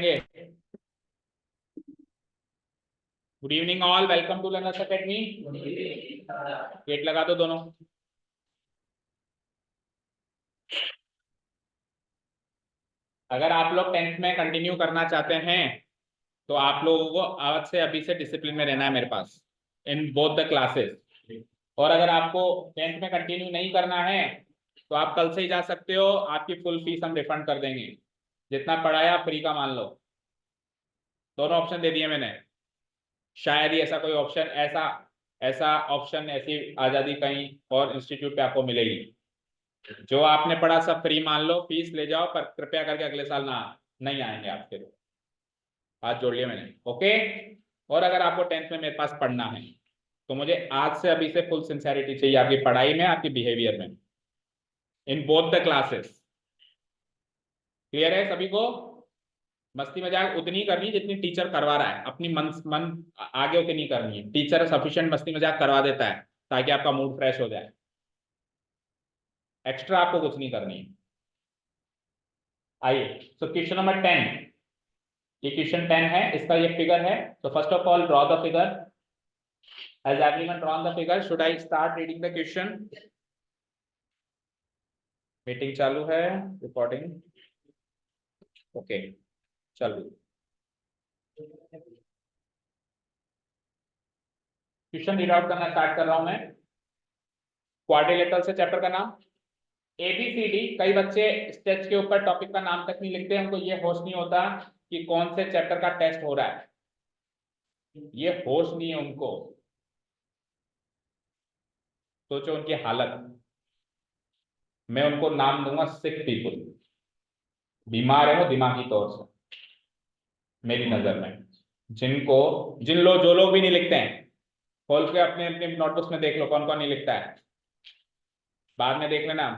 करेंगे। Good evening all, welcome to learners academy. Gate लगा दो दोनों। अगर आप लोग 10th में कंटिन्यू करना चाहते हैं तो आप लोगों को आज से अभी से डिसिप्लिन में रहना है मेरे पास इन बोथ द क्लासेस। और अगर आपको 10th में कंटिन्यू नहीं करना है तो आप कल से ही जा सकते हो, आपकी फुल फीस हम रिफंड कर देंगे। जितना पढ़ाया फ्री का मान लो। दोनों ऑप्शन दे दिए मैंने, शायद ही ऐसा कोई ऑप्शन ऐसा ऐसा ऑप्शन ऐसी आज़ादी कहीं और इंस्टीट्यूट पे आपको मिलेगी। जो आपने पढ़ा सब फ्री मान लो, फीस ले जाओ, पर कृपया करके अगले साल ना नहीं आएंगे आपके। हाथ जोड़ लिया मैंने, ओके। और अगर आपको 10th में मेरे पास पढ़ना है तो मुझे आज से अभी से फुल सिंसेरिटी चाहिए आपकी पढ़ाई में, आपकी बिहेवियर में, in both the classes. Clear है सभी को? मस्ती मजाक उतनी करनी है जितनी टीचर करवा रहा है, अपनी मन आगे होके नहीं करनी है। टीचर सफिशिएंट मस्ती मजाक करवा देता है ताकि आपका मूड फ्रेश हो जाए, एक्स्ट्रा आपको कुछ नहीं करनी है। आइए, सो क्वेश्चन नंबर 10, ये क्वेश्चन 10 है, इसका ये फिगर है। तो first of all draw the figure. Has everyone drawn the figure? Should I start reading the question? Meeting चालू है, रिकॉर्डिंग ओके चालू। क्वेश्चन रीड आउट करना स्टार्ट कर रहा हूं मैं। क्वाड्रिलेटरल से चैप्टर का नाम ABCD। कई बच्चे स्टेज के ऊपर टॉपिक का नाम तक नहीं लिखते, उनको ये होश नहीं होता कि कौन से चैप्टर का टेस्ट हो रहा है, ये होश नहीं है उनको। सोचो उनकी हालत। मैं उनको नाम दूंगा सिक पीपल, बीमार है वो दिमागी तौर से मेरी नजर में। जिनको जो लोग भी नहीं लिखते हैं, खोल के अपने अपने नोटबुक्स में देख लो कौन कौन नहीं लिखता है, बाद में देख लेना।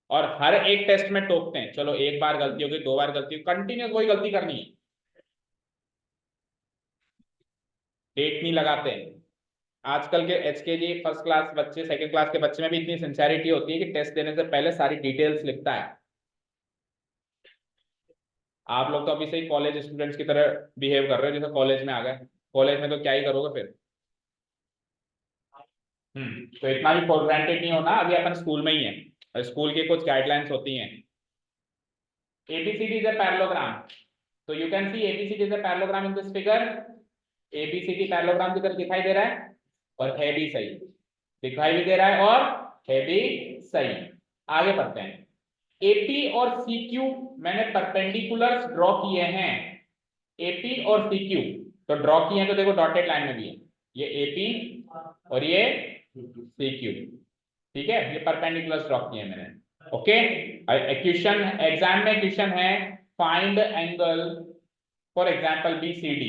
और हर एक टेस्ट में टोकते हैं, चलो एक बार गलती होगी, दो बार गलती होगी, कंटिन्यूस वही गलती करनी है। डेट नहीं लगाते। आजकल के HKG फर्स्ट क्लास बच्चे, सेकंड क्लास के बच्चे में भी इतनी सिंसेरिटी होती है कि टेस्ट देने से पहले सारी डिटेल्स लिखता है। आप लोग तो अभी से ही कॉलेज स्टूडेंट्स की तरह बिहेव कर रहे हो, जैसे कॉलेज में आ गए। कॉलेज में तो क्या ही करोगे फिर। तो इतना भी फॉर ग्रांटेड नहीं होना, अभी अपन स्कूल में ही है, स्कूल की कुछ गाइडलाइंस होती हैं। ABCD is a parallelogram, so you can see ABCD is a parallelogram in this figure। ABCD parallelogram की तरह दिखाई दे रहा है और है भी सही, दिखाई भी दे रहा है और है भी सही। आगे बढ़ते हैं। AP और CQ मैंने परपेंडिकुलर्स ड्रॉ किए हैं। AP और CQ तो ड्रॉ किए हैं, तो देखो डॉटेड लाइन में भी है, ये AP और ये CQ, ठीक है, ये परपेंडिकुलर्स ड्रॉ किए हैं मैंने, ओके। क्वेश्चन एग्जाम में क्वेश्चन है find angle for example BCD,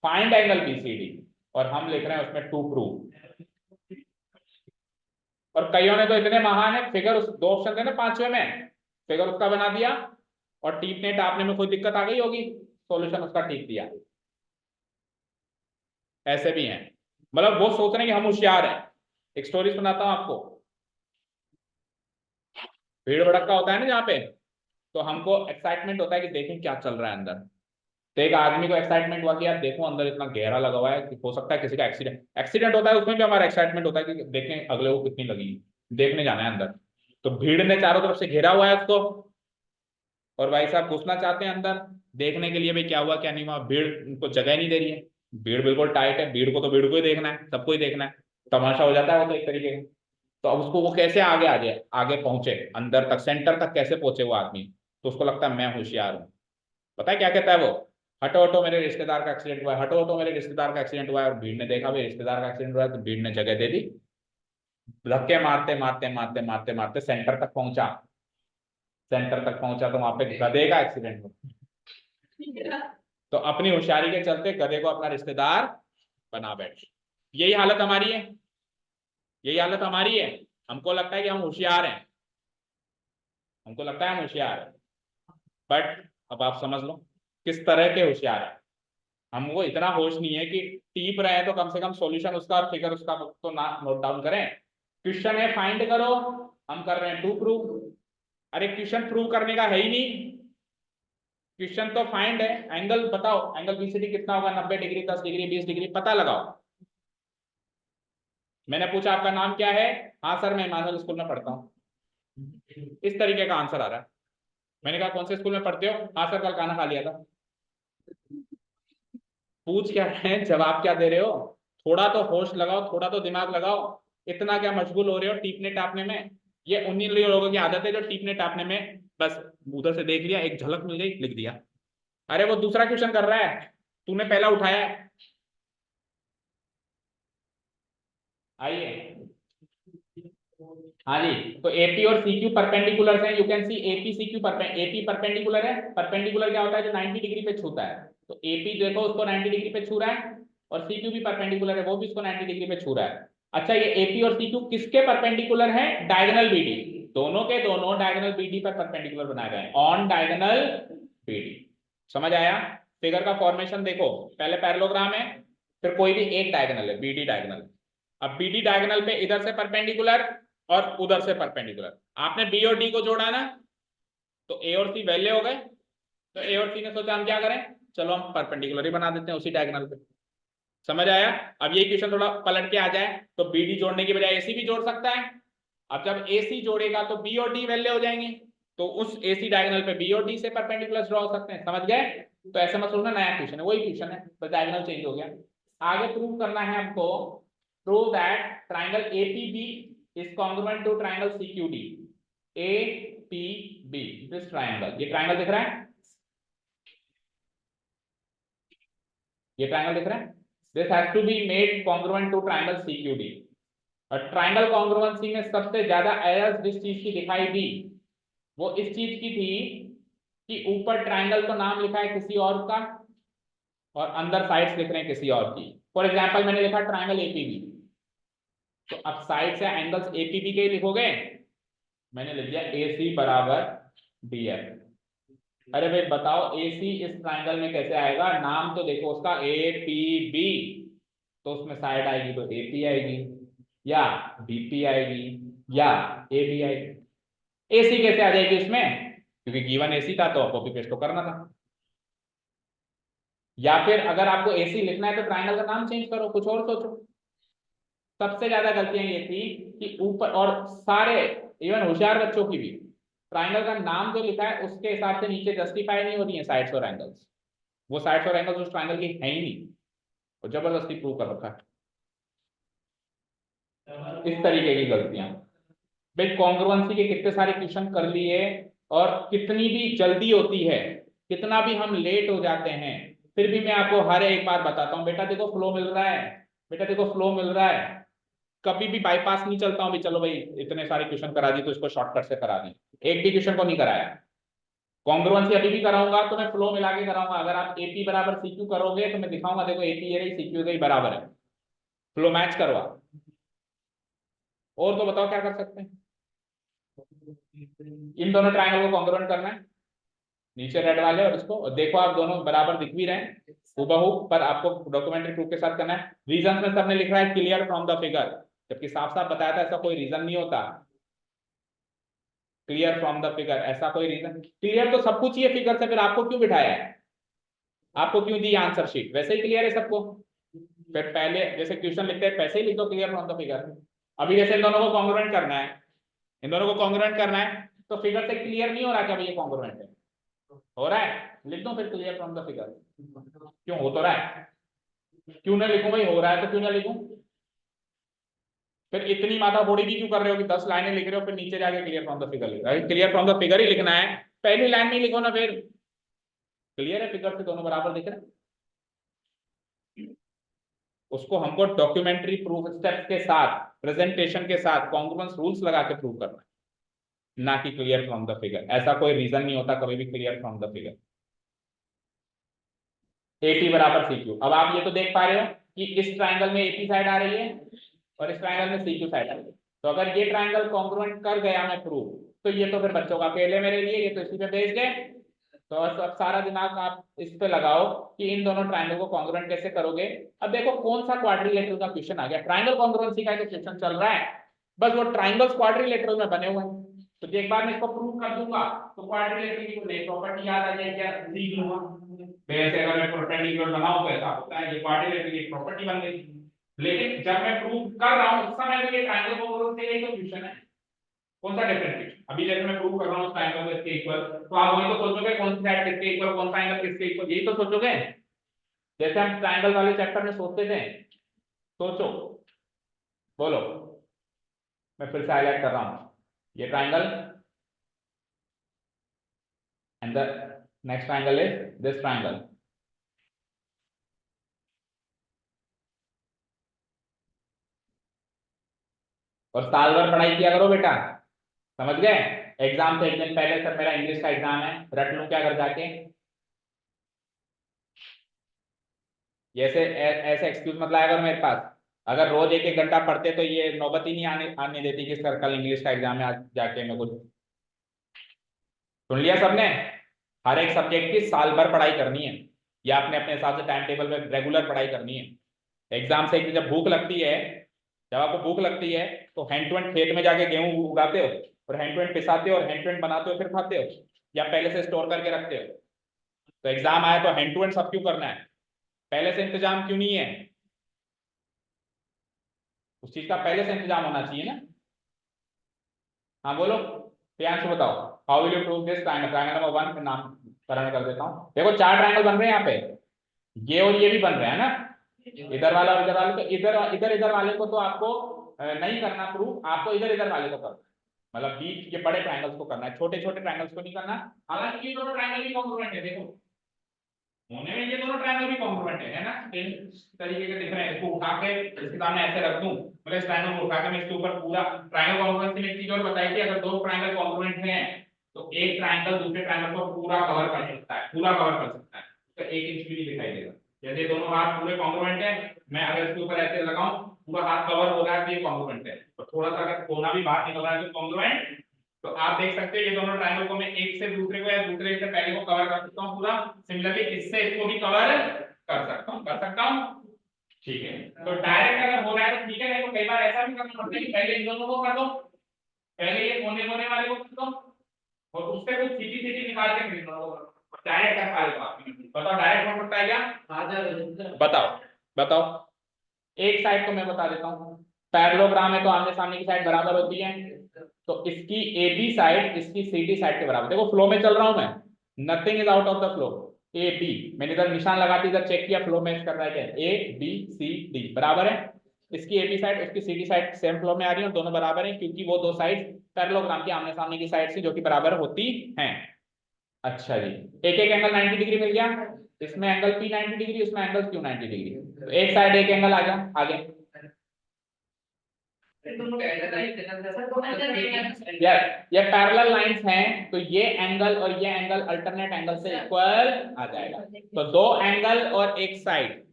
find angle BCD, और हम लिख रहे हैं उसमें टू प्रूव। और कईयों ने तो इतने महान है, फिगर उस दो ऑप्शन थे ना पांचवे में, फिगर उसका बना दिया और टीपने टापने में कोई दिक्कत आ गई होगी, सॉल्यूशन उसका टीप दिया। ऐसे भी हैं, मतलब वो सोच रहे हैं कि हम होशियार हैं। एक स्टोरी सुनाता हूं आपको। भीड़ भड़का होता है ना जहाँ पे, तो हमको एक्साइटमेंट होता है कि देखें क्या चल रहा है अंदर। तो एक आदमी को एक्साइटमेंट हुआ कि यार देखो अंदर इतना गहरा लगा हुआ है कि हो सकता है किसी का एक्सीडेंट एक्सीडेंट होता है, उसमें भी हमारा एक्साइटमेंट होता है कि देखें अगले को कितनी लगी, देखने जाना है अंदर। तो भीड़ ने चारों तरफ से घेरा हुआ है उसको, और भाई साहब घुसना चाहते हैं अंदर देखने के लिए भाई क्या हुआ क्या नहीं हुआ। भीड़ उनको जगह नहीं दे रही है, भीड़ बिल्कुल टाइट है, भीड़ को तो भीड़ को ही देखना है, सबको ही देखना है, तमाशा हो जाता है वो तो एक तरीके का। तो अब उसको वो कैसे आगे आगे आगे पहुंचे, अंदर तक सेंटर तक कैसे पहुंचे वो आदमी। तो उसको लगता है मैं होशियार हूँ। पता है क्या कहता है वो, हटो हटो मेरे रिश्तेदार का एक्सीडेंट हुआ है, हटो हटो मेरे रिश्तेदार का एक्सीडेंट हुआ है। और भीड़ ने देखा भाई रिश्तेदार का एक्सीडेंट हुआ है, तो भीड़ ने जगह दे दी, धक्के मारते मारते मारते मारते मारते सेंटर तक पहुंचा। सेंटर तक पहुंचा तो वहां पे गधे का एक्सीडेंट हुआ। तो अपनी होशियारी के चलते गधे को अपना रिश्तेदार बना बैठे। यही हालत हमारी है, यही हालत हमारी है। हमको लगता है कि हम होशियार हैं, हमको लगता है हम होशियार हैं, बट अब आप समझ लो किस तरह के होशियार हैं। हमको इतना होश नहीं है कि टीप रहे हैं तो कम से कम सॉल्यूशन उसका और फिगर उसका तो ना नोट डाउन करें। क्वेश्चन है फाइंड करो, हम कर रहे हैं टू प्रूव। अरे क्वेश्चन प्रूव करने का है ही नहीं, क्वेश्चन तो फाइंड है, एंगल बताओ, एंगल बीसीडी कितना होगा, 90 डिग्री, 10 डिग्री, 20 डिग्री, पता लगाओ। मैंने पूछा आपका नाम क्या है, हाँ सर मैं इमानुअल स्कूल में पढ़ता हूँ, इस तरीके का आंसर आ रहा है। मैंने कहा कौन से स्कूल में पढ़ते हो, हाँ सर कल खाना खा लिया था। पूछ क्या रहे हैं, जवाब क्या दे रहे हो, थोड़ा तो होश लगाओ, थोड़ा तो दिमाग लगाओ, इतना क्या मशगूल हो रहे हो टीपने टापने में। ये उन्हीं लोगों की आदत है जो टीपने टापने में बस उधर से देख लिया, एक झलक मिल गई, लिख दिया। अरे वो दूसरा क्वेश्चन कर रहा है, तूने पहला उठाया है। आइए, हाँ जी, तो एपी और सीक्यू परपेंडिकुलर है, you can see AP CQ AP perpendicular है, परपेंडिकुलर क्या होता है, जो 90 डिग्री पे छूता है, तो एपी देखो उसको 90 डिग्री पे छू रहा है, और सीक्यू भी परपेंडिकुलर है, वो भी उसको 90 डिग्री पे छू रहा है। अच्छा, ये एपी और सीक्यू किसके परपेंडिकुलर है, डायगोनल बीडी, दोनों के दोनों डायगोनल बीडी पर परपेंडिकुलर बनाए गए, ऑन डायगोनल बीडी। समझ आया, फिगर का फॉर्मेशन देखो, पहले पैरेललोग्राम है, फिर कोई भी एक डायगोनल है, बीडी डायगोनल। अब बीडी डायगोनल पे इधर से परपेंडिकुलर और उधर से परपेंडिकुलर, आपने बी और डी को जोड़ा ना, तो ए और सी वैल्यू हो गए, तो ए और सी ने सोचा हम क्या करें, चलो हम परपेंडिकुलर ही बना देते हैं उसी डायगोनल पे। समझ आया। अब ये क्वेश्चन थोड़ा पलट के आ जाए, तो बी डी जोड़ने की बजाय एसी भी जोड़ सकता है। अब जब एसी जोड़ेगा तो बी और डी वैल्यू हो जाएंगे, तो उस एसी डायगोनल पे बी और डी से परपेंडिकुलर ड्रॉ हो सकते हैं। समझ गए, तो ऐसा मत सोचना नया क्वेश्चन है, वही क्वेश्चन है, बस डायगोनल चेंज हो गया। आगे प्रूव करना है हमको, prove that triangle APB is congruent to triangle CQD. APB this triangle, ये ट्राइंगल दिख रहा है, ये ट्राइंगल दिख रहा है, this has to be made congruent to triangle CQD. और ट्राइंगल कॉन्ग्रुएंसी में सबसे ज्यादा एरर्स जिस चीज की दिखाई दी, वो इस चीज की थी कि ऊपर ट्राइंगल तो नाम लिखा है किसी और का, और अंदर साइड्स लिख रहे हैं किसी और की। फॉर एग्जांपल मैंने लिखा ट्राइंगल एपीबी, तो अब साइड से एंगल्स एपीबी के ही लिखोगे, मैंने लिख दिया AC बराबर DF। अरे भाई बताओ AC इस ट्राइंगल में कैसे आएगा, नाम तो देखो उसका APB, तो उसमें साइड आएगी तो AP आएगी, या BP आएगी, या AB आएगी। AC कैसे आ जाएगी उसमें, क्योंकि गिवन AC था तो कॉपी पेस्ट तो करना था। या फिर अगर आपको AC लिखना है तो ट्राइंगल का नाम चेंज करो, कुछ और सोचो। सबसे ज्यादा गलतियां ये थी कि ऊपर, और सारे इवन होशियार बच्चों की भी, ट्राइंगल का नाम जो लिखा है उसके हिसाब से नीचे जस्टिफाई नहीं हो रही है साइड्स और एंगल्स, वो साइड्स और एंगल्स उस ट्राइंगल की है ही नहीं, और जबरदस्ती प्रूव कर रखा है। इस तरीके की गलतियां भाई, कॉन्ग्रुएंसी के कितने सारे क्वेश्चन कर लिए, और कितनी भी जल्दी होती है, कितना भी हम लेट हो जाते हैं, फिर भी मैं आपको हर एक बार बताता हूँ, बेटा देखो फ्लो मिल रहा है, बेटा देखो फ्लो मिल रहा है। कभी भी बाईपास नहीं चलता हूँ भी, चलो भाई इतने सारे क्वेश्चन करा दिए तो इसको शॉर्टकट से करा दें, एक भी क्वेश्चन को नहीं कराया। कॉन्ग्रुएंसी अभी भी कराऊंगा तो मैं फ्लो मिला के कराऊंगा, अगर आप एपी बराबर सीक्यू करोगे तो मैं दिखाऊंगा, देखो एपी ये रही, सीक्यू के बराबर है, फ्लो मैच करवा। और तो बताओ क्या कर सकते हैं, इन दोनों ट्रायंगल को कॉन्ग्रुएंट करना है, नीचे रेड वाले और इसको, और देखो आप दोनों बराबर दिख भी रहे हैं हूबहू, पर आपको डॉक्यूमेंट्री प्रूफ के साथ करना है। रीजन में सबने लिख रहा है क्लियर फ्रॉम द फिगर, जबकि साफ साफ बताया था ऐसा कोई रीजन नहीं होता, क्लियर फ्रॉम द फिगर ऐसा कोई रीजन, क्लियर तो सब कुछ ही है फिगर से, फिर आपको क्यों बिठाया है, आपको क्यों दी आंसर शीट, वैसे ही क्लियर है सबको। फिर पहले जैसे क्वेश्चन लिखते हैं वैसे ही लिख दो क्लियर फ्रॉम द फिगर। अभी जैसे इन दोनों को कॉन्ग्रुएंट करना है, इन दोनों को कॉन्ग्रुएंट करना है, तो फिगर से क्लियर नहीं हो रहा क्या भाई ये कॉन्ग्रुएंट है, हो रहा है, लिख दो फिर क्लियर फ्रॉम द फिगर। क्यों हो तो रहा है, क्यों ना लिखूं भाई, हो रहा है तो क्यों ना लिखूं। फिर इतनी माथा फोड़ी भी क्यों कर रहे हो कि 10 लाइनें लिख रहे हो फिर नीचे जाके क्लियर फ्रॉम द फिगर लिख रहे हो, क्लियर फ्रॉम द फिगर ही लिखना है, पहली लाइन में लिखो ना, फिर क्लियर है फिगर से दोनों बराबर दिख रहे हैं। उसको हमको डॉक्यूमेंट्री प्रूफ स्टेप्स के साथ, प्रेजेंटेशन के साथ, कॉन्ग्रुएंस रूल्स लगा के प्रूव करना है, ना कि क्लियर फ्रॉम द फिगर। ऐसा कोई रीजन नहीं होता कभी भी clear from the figure. AP बराबर सीक्यू, अब आप ये तो देख पा रहे हो कि इस ट्राइंगल में एपी साइड आ रही है और इस ट्राइंगल में सीक्यू साइड आ रही है, तो अगर ये ट्राइंगल कॉन्ग्रुएंट कर गया मैं प्रूव, तो ये तो फिर बच्चों का अकेले मेरे लिए, ये तो इसी पे भेज गए। तो अब सारा दिमाग आप इस पे लगाओ कि इन दोनों ट्राइंगल को कॉन्ग्रुएंट कैसे करोगे। अब देखो कौन सा क्वाड्रिलेटरल का क्वेश्चन आ गया, ट्राइंगल कॉन्ग्रुएंसी का क्वेश्चन चल रहा है, बस वो ट्राइंगल्स क्वाड्रिलेटरल में बने हुए हैं, तो एक बार मैं इसको प्रूव कर दूंगा तो क्वाड्रिलेटरल की कोई प्रॉपर्टी याद आ जाएगी, या सीख लूंगा। वैसे अगर मैं परपेंडिकुलर बनाऊं तो ऐसा होता है, ये क्वाड्रिलेटरल की प्रॉपर्टी बन गई। लेकिन जब मैं प्रूव कर रहा हूं उस समय तो ये ट्रायंगल कोंग्रुएंट से यही तो क्वेश्चन है, कौन सा डिफरेंट क्वेश्चन। अभी जैसे मैं प्रूव कर रहा हूं ट्रायंगल को इसके इक्वल, तो आप वही तो सोचोगे कौन सी साइड किसके इक्वल, कौन सा एंगल किसके इक्वल, यही तो सोचोगे जैसे हम ट्रायंगल वाले चैप्टर में सोचते थे। सोचो, बोलो, मैं फिर से हाईलाइट कर रहा हूं, ये triangle and the next triangle is this triangle। और साल भर पढ़ाई किया करो बेटा, समझ गए। एग्जाम से एक दिन पहले सर मेरा इंग्लिश का एग्जाम है, रट लूं क्या घर जाके, ऐसे ऐसे एक्सक्यूज मत लाया करो मेरे पास। अगर रोज एक एक घंटा पढ़ते तो ये नौबत ही नहीं आने आने देती कि सर कल इंग्लिश का एग्जाम है, आज जाके मैं कुछ। सुन लिया सबने, हर एक सब्जेक्ट की साल भर पढ़ाई करनी है, या अपने अपने हिसाब से टाइम टेबल में रेगुलर पढ़ाई करनी है। एग्जाम से एक दिन जब भूख लगती है, जब आपको भूख लगती है तो हैंड टू हैंड खेत में जाके गेहूं उगाते हो और हैंड टू हैंड पिसाते हो और हैंड टू हैंड बनाते हो फिर खाते हो, या पहले से स्टोर करके रखते हो। तो एग्जाम आया तो हैंड टू हैंड सब क्यों करना है, पहले से इंतजाम क्यों नहीं है, उस चीज का पहले से इंतजाम होना चाहिए ना। हाँ बोलो, प्रियांशु बताओ, how will you prove this triangle, triangle number 1 नामकरण कर देता हूँ। देखो 4 ट्रायंगल बन रहे हैं यहाँ पे, ये और ये भी बन रहे हैं ना, इधर वाला और इधर वाले, तो इधर इधर इधर वाले को तो आपको नहीं करना प्रूव, आपको इधर इधर वाले को करना, मतलब बीच ये बड़े ट्रायंगल्स को करना है, छोटे छोटे ट्रायंगल्स को नहीं करना। हालांकि ये दोनों ट्रायंगल भी कॉन्ग्रुएंट है, देखो होने में ये दोनों ट्रायंगल भी कॉन्ग्रुएंट है ना, इस तरीके के दिख रहे हैं। इसको उठा के इसके सामने ऐसे रख दूं, मतलब इस ट्रायंगल को उठा के मैं इसके ऊपर पूरा ट्रायंगल कॉन्ग्रुएंसी में एक चीज और बताई थी, अगर दो ट्रायंगल कॉन्ग्रुएंट हैं तो एक ट्रायंगल दूसरे ट्रायंगल को पूरा कवर कर सकता है, पूरा कवर कर सकता है, तो 1 इंच भी नहीं दिखाई देगा। जैसे दोनों हाथ पूरे कॉन्ग्रुएंट है, मैं अगर इसके ऊपर ऐसे लगाऊं पूरा हाथ कवर हो रहा है तो ये कॉन्ग्रुएंट है, तो थोड़ा सा अगर कोना भी बाहर निकल रहा है तो कॉन्ग्रुएंट। तो आप देख सकते हो ये दोनों ट्रायंगल को मैं एक से दूसरे को या दूसरे से पहले को कवर कर सकता हूं पूरा, सिमिलरली इससे इसको भी कवर कर सकता हूं। ठीक है, तो डायरेक्ट अगर हो रहा है तो ठीक है, नहीं तो कई बार ऐसा भी करना पड़ता है कि पहले इन दोनों को कर दो, पहले ये कोने कोने वाले को कर दो और उससे कुछ सीधी सीधी निकाल के फिर इन दोनों को डायरेक्ट कर पा रहे हो आप। बताओ डायरेक्ट हो सकता है क्या, बताओ बताओ। एक साइड को मैं बता देता हूँ, पैरेललोग्राम है तो आमने सामने की साइड बराबर होती है, तो इसकी ए बी साइड इसकी सी डी साइड के बराबर। देखो फ्लो में चल रहा हूं मैं, nothing is out of the flow. A B मैंने इधर निशान लगा दी, इधर चेक किया फ्लो मैच कर रहा है क्या, ए बी सी डी बराबर है। इसकी ए बी साइड उसकी C D side same flow में आ रही है और दोनों बराबर हैं, क्योंकि वो दो साइड पैरेललोग्राम की आमने सामने की साइड से जो कि बराबर होती हैं। अच्छा जी, एक एक एंगल 90 डिग्री मिल गया, इसमें एंगल P 90 डिग्री, इसमें एंगल Q 90 डिग्री, तो एक साइड एक एंगल आ गया आगे। यस, ये पैरेलल लाइंस हैं तो ये एंगल और ये एंगल अल्टरनेट एंगल से इक्वल आ जाएगा। तो दो एंगल और एक साइड,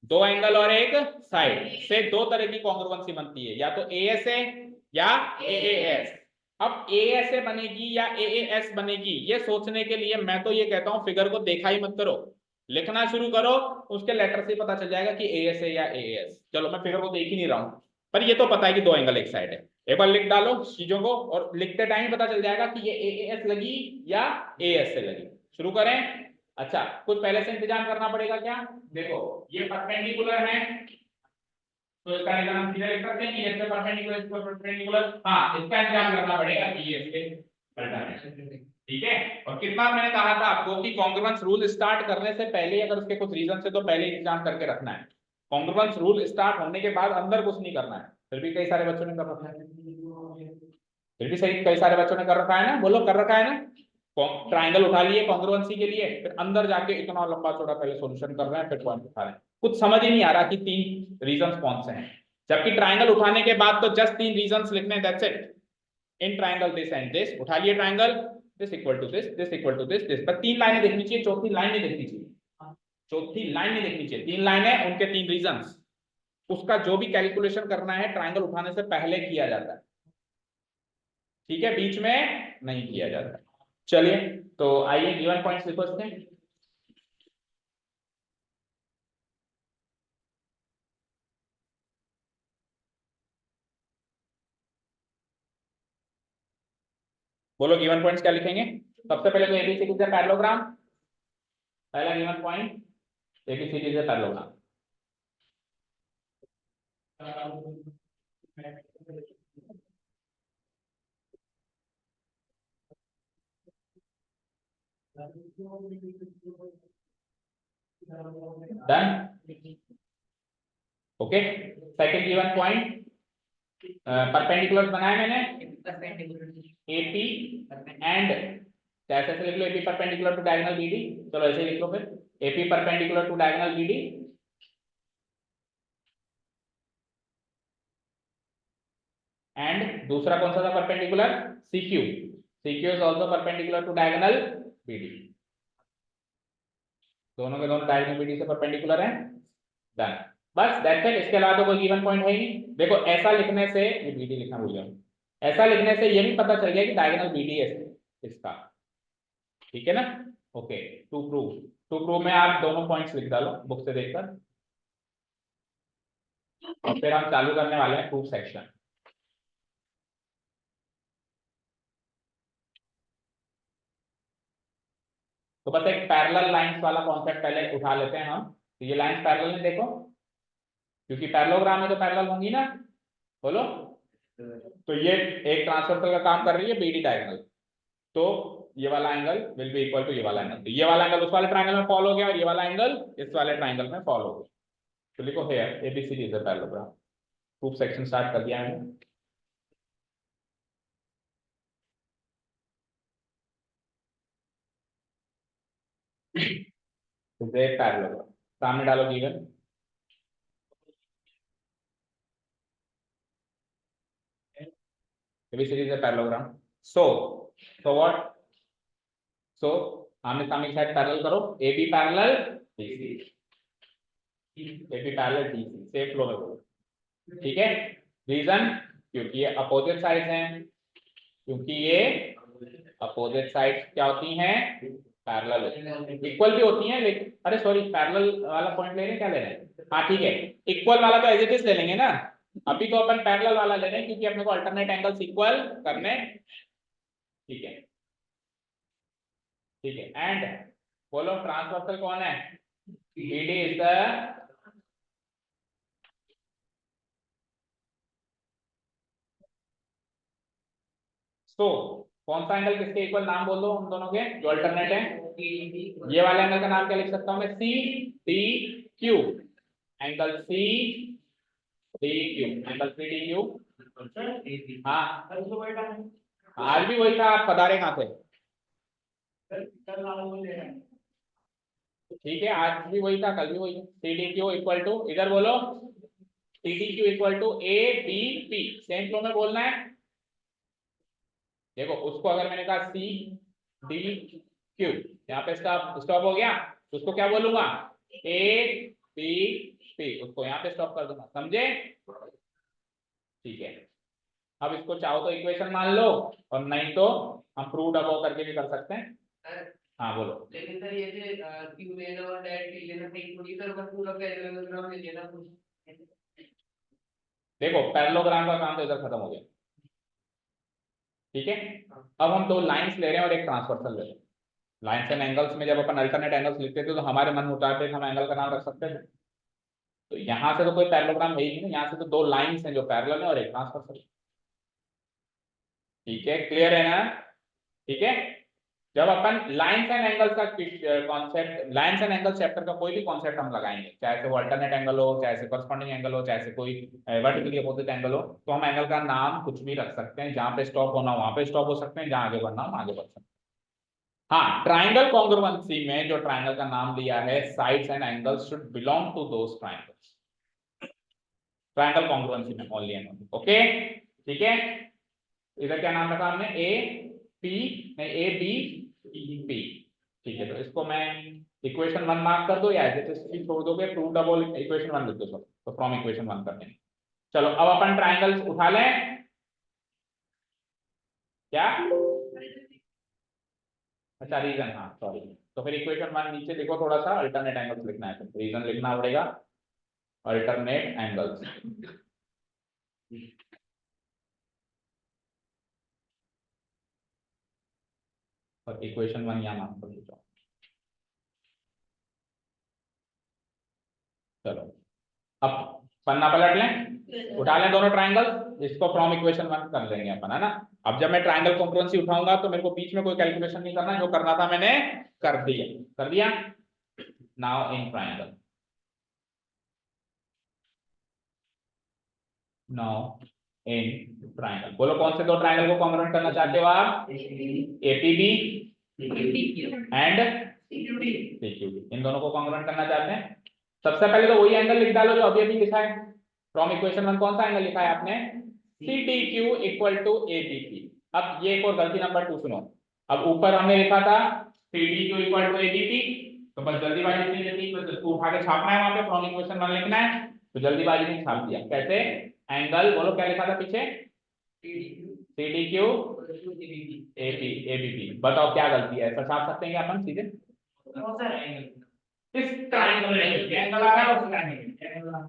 दो एंगल और एक साइड से दो तरह की कॉन्ग्रुएंसी बनती है, या तो ASA या AAS। अब ASA बनेगी या AAS बनेगी ये सोचने के लिए मैं तो ये कहता हूं फिगर को देखा ही मत करो, लिखना शुरू करो, उसके लेटर से ही पता चल जाएगा कि ASA या AAS। चलो मैं फिगर को देख ही नहीं रहा हूं, पर ये तो पता है कि दो एंगल एक साइड है। एक बार लिख डालो चीजों को और लिखते टाइम पता चल जाएगा कि ये AAS लगी या AS से लगी। शुरू करें। अच्छा कुछ पहले से इंतजाम करना पड़ेगा क्या, देखो ये परपेंडिकुलर है तो इसका निशान हम सीधे लिख सकते हैं कि इससे परपेंडिकुलर इसको परपेंडिकुलर, हां इसका इंतजाम करना पड़ेगा कि ये इसके अल्टरनेट। ठीक है, और कितना मैंने कहा था आपको कि कॉन्ग्रुएंस रूल स्टार्ट करने से पहले अगर उसके कुछ रीजन से तो पहले इंतजाम करके रखना है। कॉन्ग्रुएंस रूल स्टार्ट होने के बाद अंदर कुछ नहीं करना है, फिर भी कई सारे बच्चों ने कर रखा है, फिर भी सही कई सारे बच्चों ने कर रखा है ना, बोलो कर रखा है ना। ट्राइंगल उठा लिए कॉन्ग्रुएंसी के लिए, फिर अंदर जाके इतना लंबा चौड़ा पहले सॉल्यूशन कर रहे हैं फिर पॉइंट उठा रहे हैं, कुछ समझ ही नहीं आ रहा कि 3 रीजंस कौन से हैं, जबकि ट्राइंगल उठाने के बाद तो जस्ट 3 रीजंस लिखने, that's it. In triangle this and this, उठा लिए triangle, this equal to this equal to this पर 3 लाइनें देखनी चाहिए, चौथी लाइन नहीं देखनी चाहिए, चौथी लाइन नहीं देखनी चाहिए, 3 लाइनें उनके 3 रीजंस, उसका जो भी कैलकुलेशन करना है ट्राइंगल उठाने से पहले किया जाता है, ठीक है, बीच में नहीं किया जाता। चलिए तो आइए गिवन पॉइंट्स लिखो इसमें। बोलो गिवन पॉइंट्स क्या लिखेंगे। सबसे पहले तो एबीसीडी से पैरेललोग्राम, पहला गिवन पॉइंट एबीसीडी से parallelogram. Done. Okay, second given point perpendicular बनाया मैंने एपी एंड, ऐसे ऐसे लिख लो AP perpendicular to diagonal BD. चलो ऐसे लिख लो फिर, AP perpendicular to diagonal BD and दूसरा कौन सा था perpendicular, CQ. CQ is also perpendicular to diagonal BD, दोनों के दोनों डायगोनल बीडी से परपेंडिकुलर हैं। डन, बस दैट्स इट। इसके अलावा तो कोई गिवन पॉइंट है ही नहीं। देखो ऐसा लिखने से, ये बीडी लिखना भूल गया, ऐसा लिखने से ये भी पता चल गया कि डायगोनल बीडी है इसका, ठीक है ना। ओके, टू प्रूव में आप दोनों पॉइंट्स लिख डालो बुक से देखकर, और फिर हम चालू करने वाले हैं प्रूफ सेक्शन। तो बस एक पैरेलल लाइंस वाला कॉन्सेप्ट पहले उठा लेते हैं हम। तो ये लाइंस पैरेलल है देखो, क्योंकि पैरेललोग्राम में तो पैरेलल होंगी ना, बोलो। तो ये एक ट्रांसवर्सल का काम कर रही है बीडी डायगोनल, तो ये वाला angle will be equal to ये वाला एंगल। तो ये वाला एंगल उस वाले ट्रायंगल में फॉल हो गया और ये वाला एंगल इस वाले ट्रायंगल में फॉल हो गया। तो लिखो here ABCD is a parallelogram. Proof section start कर दिया मैंने। पैरेललोग्राम सामने डालो given, ABCD is a parallelogram. So what? So आमने सामने की साइड पैरेलल करो, AB parallel DC, AB parallel DC, same flow में करो, ठीक है। रीजन, क्योंकि ये अपोजिट साइड्स हैं, क्योंकि ये अपोजिट साइड्स क्या होती हैं, पैरेलल। इक्वल भी होती हैं लेकिन, अरे सॉरी पैरेलल वाला पॉइंट ले रहे हैं, क्या ले रहे हैं, हाँ ठीक है। इक्वल वाला तो एज इट इज ले लेंगे ना, अभी तो अपन पैरेलल वाला ले रहे हैं क्योंकि अपने को अल्टरनेट एंगल्स इक्वल करने, ठीक है ठीक है। एंड बोलो ट्रांसवर्सल कौन है, BD इज द, सो कौन सा एंगल किसके इक्वल, नाम बोल दो उन दोनों के जो अल्टरनेट है। ये वाले एंगल का नाम क्या लिख सकता हूं मैं, CDQ, angle CDQ, angle CDQ। हाँ आज भी वही था, आप पधारे कहाँ थे, ठीक है आज भी वही था, कल भी वही। CDQ इक्वल टू, इधर बोलो CDQ equal to ABP, same flow में बोलना है। देखो उसको अगर मैंने कहा CDQ, यहाँ पे स्टॉप स्टॉप हो गया, तो उसको क्या बोलूंगा, ABP, उसको यहाँ पे स्टॉप कर दूंगा, समझे, ठीक है। अब इसको चाहो तो इक्वेशन मान लो, और नहीं तो हम प्रूव अबव करके भी कर सकते हैं। हाँ बोलो। लेकिन सर ये क्यू लेना और डेट की लेना ठीक थोड़ी सर, बस पूरा पैरेललोग्राम ले लेना कुछ। देखो पैरेललोग्राम का काम तो इधर खत्म हो गया, ठीक है। अब हम दो लाइंस ले रहे हैं और एक ट्रांसवर्सल ले रहे हैं। लाइंस एंड एंगल्स में जब अपन अल्टरनेट एंगल्स लिखते थे तो हमारे मन मुताबिक हम एंगल का नाम रख सकते थे। तो यहाँ से तो कोई पैरेललोग्राम है ही नहीं, यहाँ से तो दो लाइंस हैं जो पैरेलल है और एक ट्रांसवर्सल, ठीक है, क्लियर है ना, ठीक है। जब अपन लाइंस एंड एंगल्स का concept, lines and angles chapter का कोई भी कॉन्सेप्ट हम लगाएंगे, चाहे से वो अल्टरनेट एंगल हो, चाहे से कॉरस्पॉन्डिंग एंगल हो, चाहे से कोई वर्टिकली अपोजिट एंगल हो, तो हम एंगल का नाम कुछ भी रख सकते हैं। जहां पे स्टॉप होना वहां पे स्टॉप हो सकते हैं, जहां आगे बढ़ना हो आगे बढ़ सकते हैं। हाँ, ट्राइंगल कॉन्ग्रुएंसी में जो ट्राइंगल का नाम लिया है, sides and angles should belong to those triangles, triangle congruency में ओनली एंड ओनली, ओके, ठीक है। इधर क्या नाम रखा हमने, ABP, ठीक है। तो इसको मैं इक्वेशन 1 मार्क कर दो या ऐसे छोड़ दोगे, प्रूव डबल इक्वेशन 1 लिख दो सब, तो फ्रॉम इक्वेशन 1 करते हैं। चलो अब अपन ट्राइंगल्स उठा लें, क्या, अच्छा रीजन, हाँ सॉरी। तो फिर इक्वेशन 1 नीचे लिखो, थोड़ा सा अल्टरनेट एंगल्स लिखना है, तो रीजन लिखना पड़ेगा, अल्टरनेट एंगल्स। और इक्वेशन 1 यहाँ मार्क कर दीजिए। चलो अब पन्ना पलट लें, उठा लें दोनों ट्राइंगल, इसको फ्रॉम इक्वेशन 1 कर लेंगे अपन, है ना। अब जब मैं ट्राइंगल कॉन्ग्रुएंसी उठाऊंगा तो मेरे को बीच में कोई कैलकुलेशन नहीं करना, जो करना था मैंने कर दिया। Now in triangle, now in triangle, बोलो कौन से दो ट्राइंगल को कॉन्ग्रुएंट करना चाहते हो आप? एपीबी एंड सीक्यूडी, इन दोनों को कॉन्ग्रुएंट करना चाहते हैं। सबसे पहले तो वही एंगल लिख डालो जो अभी अभी लिखा है फ्रॉम इक्वेशन 1। कौन सा एंगल लिखा है आपने? CDQ equal to ABP। अब ये एक और गलती नंबर 2 सुनो। अब ऊपर हमने लिखा था CDQ इक्वल टू ABP, तो बस जल्दीबाजी नहीं रहती, तो इसको उठा के छापना है, वहां पे फ्रॉम इक्वेशन 1 लिखना है, तो जल्दीबाजी में छाप दिया। कैसे? एंगल बोलो क्या लिखा था पीछे? CDQ ABP। बताओ क्या गलती है, ऐसा छाप सकते हैं अपन सीधे? इस ट्रायंगल में एंगल आ रहा है और ट्रायंगल,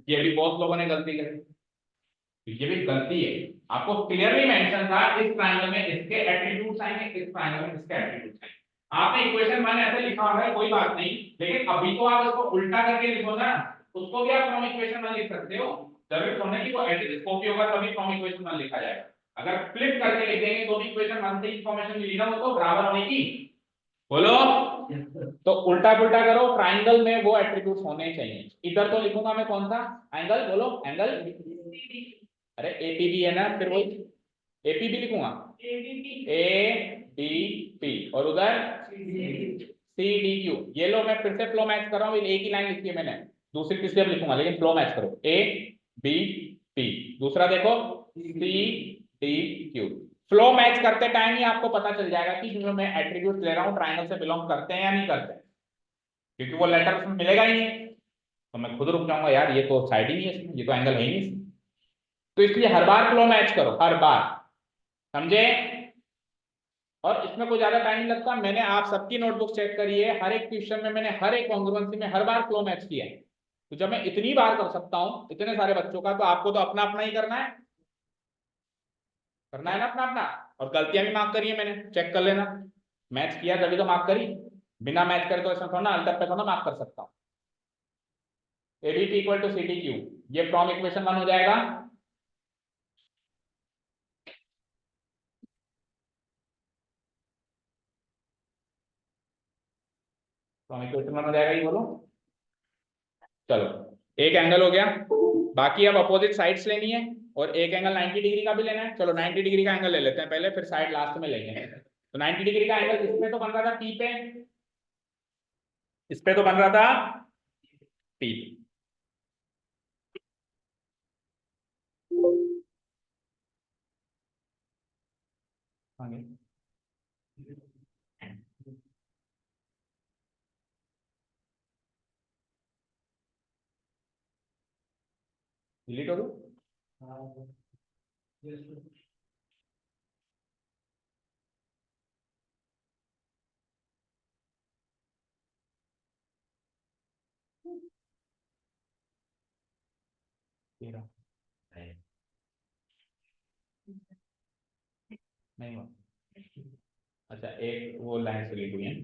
ये भी बहुत लोगों ने गलती करी, तो ये भी गलती है। आपको क्लियरली मेंशन था इस ट्रायंगल में इसके एट्रीब्यूट्स आएंगे, इस ट्रायंगल में इसके एट्रीब्यूट्स आएंगे। आपने इक्वेशन 1 ऐसे लिखा हुआ है, कोई बात नहीं, लेकिन अभी तो आप इसको उल्टा करके लिखो ना, उसको भी आप फ्रॉम इक्वेशन 1 लिख सकते हो। जरूरी थोड़ा कि वो एंटी होगा तभी फ्रॉम इक्वेशन 1 लिखा जाएगा। अगर फ्लिप करके लिख देंगे तो भी इक्वेशन 1 से इंफॉर्मेशन मिली ना, वो तो बराबर होने की। बोलो तो उल्टा पुल्टा करो, ट्राइंगल में वो एट्रीब्यूट्स होने चाहिए। इधर तो लिखूंगा मैं कौन सा एंगल, बोलो एंगल, अरे एपीबी है ना, फिर वही एपीबी लिखूंगा, एबीपी, और उधर सीडीक्यू। ये लो मैं फिर से फ्लो मैच कर रहा हूँ, एक ही लाइन लिखी है मैंने, दूसरी तीसरी अब लिखूंगा, लेकिन फ्लो मैच करो। ए बी पी, दूसरा देखो C D Q. Flow match करते टाइम ही आपको पता चल जाएगा कि जो मैं एट्रीब्यूट ले रहा हूँ ट्राइंगल से बिलोंग करते हैं या नहीं करते हैं, क्योंकि वो लेटर उसमें मिलेगा ही नहीं, तो मैं खुद रुक जाऊंगा, यार ये तो साइड ही नहीं है इसमें, ये तो एंगल है ही नहीं। तो इसलिए हर बार फ्लो मैच करो, हर बार, समझे? और इसमें कोई ज्यादा टाइम नहीं लगता, मैंने आप सबकी नोटबुक चेक करी है, हर एक क्वेश्चन में मैंने हर एक कॉन्ग्रुएंसी में हर बार फ्लो मैच किया है। तो जब मैं इतनी बार कर सकता हूँ इतने सारे बच्चों का, तो आपको तो अपना अपना ही करना है ना, अपना अपना। और गलतियां भी मार्क करी है मैंने, चेक कर लेना, मैच किया तभी तो मार्क करी, बिना मैच करे तो ऐसा थोड़ा ना अल्टर पे थोड़ा मार्क कर सकता हूँ। एबीपी इक्वल टू सीडीक्यू, ये फ्रॉम इक्वेशन 1 हो जाएगा। फ्रॉम इक्वेशन 1 हो जाएगा, ये बोलो। चलो एक एंगल हो गया, बाकी अब अपोजिट साइड्स लेनी है, और एक एंगल 90 डिग्री का भी लेना है। चलो 90 डिग्री का एंगल ले लेते हैं पहले, फिर साइड लास्ट में लेंगे। तो 90 डिग्री का एंगल इसमें तो बन रहा था पी पे, इस पे तो बन रहा था पी पे। डिलीट हो गया। नहीं हुआ, अच्छा एक वो लाइन से लिखी हुई है,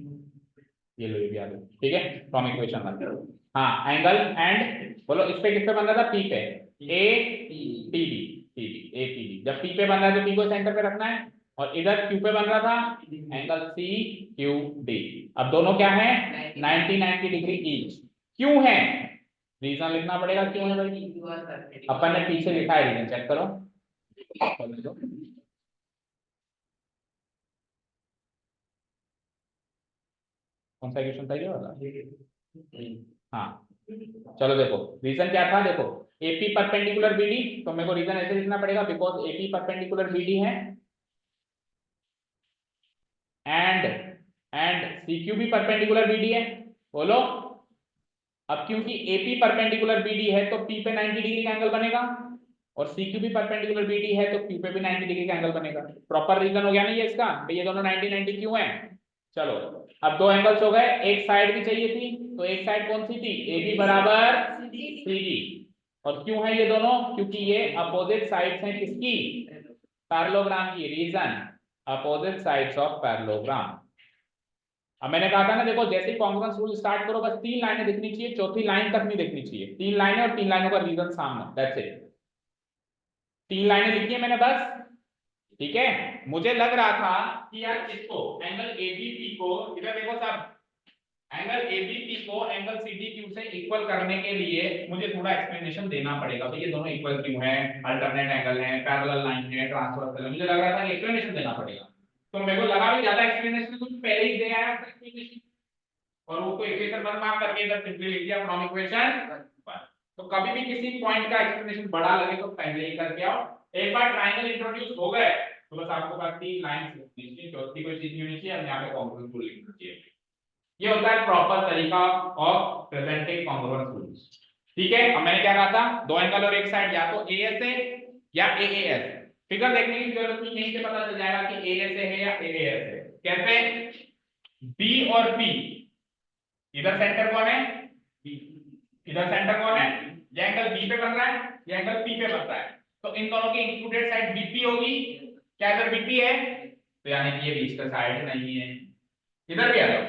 ये लो, ये भी आ गई, ठीक है। फ्रॉम इक्वेशन 1, हाँ एंगल एंड बोलो इस पे किस पे बन रहा था? पी पे, A P B, P B A P B. जब पी पे बन रहा है तो पी को सेंटर पे रखना है, और इधर क्यू पे बन रहा था एंगल सी क्यू डी। अब दोनों क्या है? 90 डिग्री ईच। क्यों है? रीजन लिखना पड़ेगा क्यों है भाई, अपन ने पीछे लिखा है रीजन, चेक करो। कौन सा क्वेश्चन था ये वाला? हाँ चलो देखो रीजन क्या था, देखो एपी परपेंडिकुलर बीडी, तो मेरे को रीजन ऐसे लिखना पड़ेगा, बिकॉज एपी परपेंडिकुलर बीडी है, एंड सीक्यू भी परपेंडिकुलर बीडी है। बोलो अब क्योंकि एपी परपेंडिकुलर बीडी है तो पी पे 90 डिग्री का एंगल बनेगा, और सीक्यू भी परपेंडिकुलर बीडी है तो क्यू पे भी 90 डिग्री का एंगल बनेगा। प्रॉपर रीजन हो गया ना ये इसका, भाई ये दोनों 90 90 क्यों है। चलो अब दो एंगल्स हो गए, एक साइड भी चाहिए थी, तो एक साइड कौन सी थी? ए बी बराबर सी डी। और क्यों है ये दोनों? क्योंकि ये अपोजिट साइड्स हैं किसकी? पैरेललोग्राम की। Reason opposite sides of parallelogram. अब मैंने कहा था ना, देखो जैसे ही कॉन्ग्रुएंस रूल स्टार्ट करो बस 3 लाइनें दिखनी चाहिए, चौथी लाइन तक नहीं दिखनी चाहिए। 3 लाइनें और 3 लाइनों का रीजन सामने, दैट्स इट। 3 लाइनें लिखी है मैंने बस, ठीक है। मुझे लग रहा था कि यार इसको एंगल एबीपी को, इधर देखो साहब, एंगल एबीपी को एंगल सीडीक्यू से इक्वल करने के लिए मुझे थोड़ा एक्सप्लेनेशन देना पड़ेगा। तो ये दोनों इक्वल क्यों है, अल्टरनेट एंगल है, पैरेलल लाइन है, ट्रांसवर्सल है, मुझे लग रहा था एक्सप्लेनेशन देना पड़ेगा। तो मेरे को लगा भी ज्यादा एक्सप्लेनेशन कुछ पहले ही दे आया एक्सप्लेनेशन, और उसको इक्वेशन वन मार्क करके इधर सिंपली लिख दिया फ्रॉम इक्वेशन। तो कभी भी किसी पॉइंट का एक्सप्लेनेशन बड़ा लगे तो पहले ही करके आओ। एक बार ट्रायंगल इंट्रोड्यूस हो गए तो बस आपको पास 3 लाइंस लिखनी चाहिए, चौथी कोई चीज नहीं होनी चाहिए, और यहां पे कॉन्ग्रुएंस रूल लिखना चाहिए। ये होता है प्रॉपर तरीका ऑफ प्रेजेंटिंग कॉन्ग्रुएंस रूल्स, ठीक है। अब मैंने क्या कहा था, दो एंगल और एक साइड या तो एएस है या एएएस। फिगर देखने की जरूरत नहीं, यहीं से पता चल जाएगा कि एएस है या एएस है। कैसे, बी और पी, इधर सेंटर कौन है, इधर सेंटर कौन है, ये एंगल बी पे बन रहा है, ये एंगल पी पे बन रहा है, तो इन दोनों की इंक्लूडेड साइड बीपी होगी। क्या इधर बीपी है, तो यानी कि ये बीच का साइड नहीं है। इधर भी आ जाओ,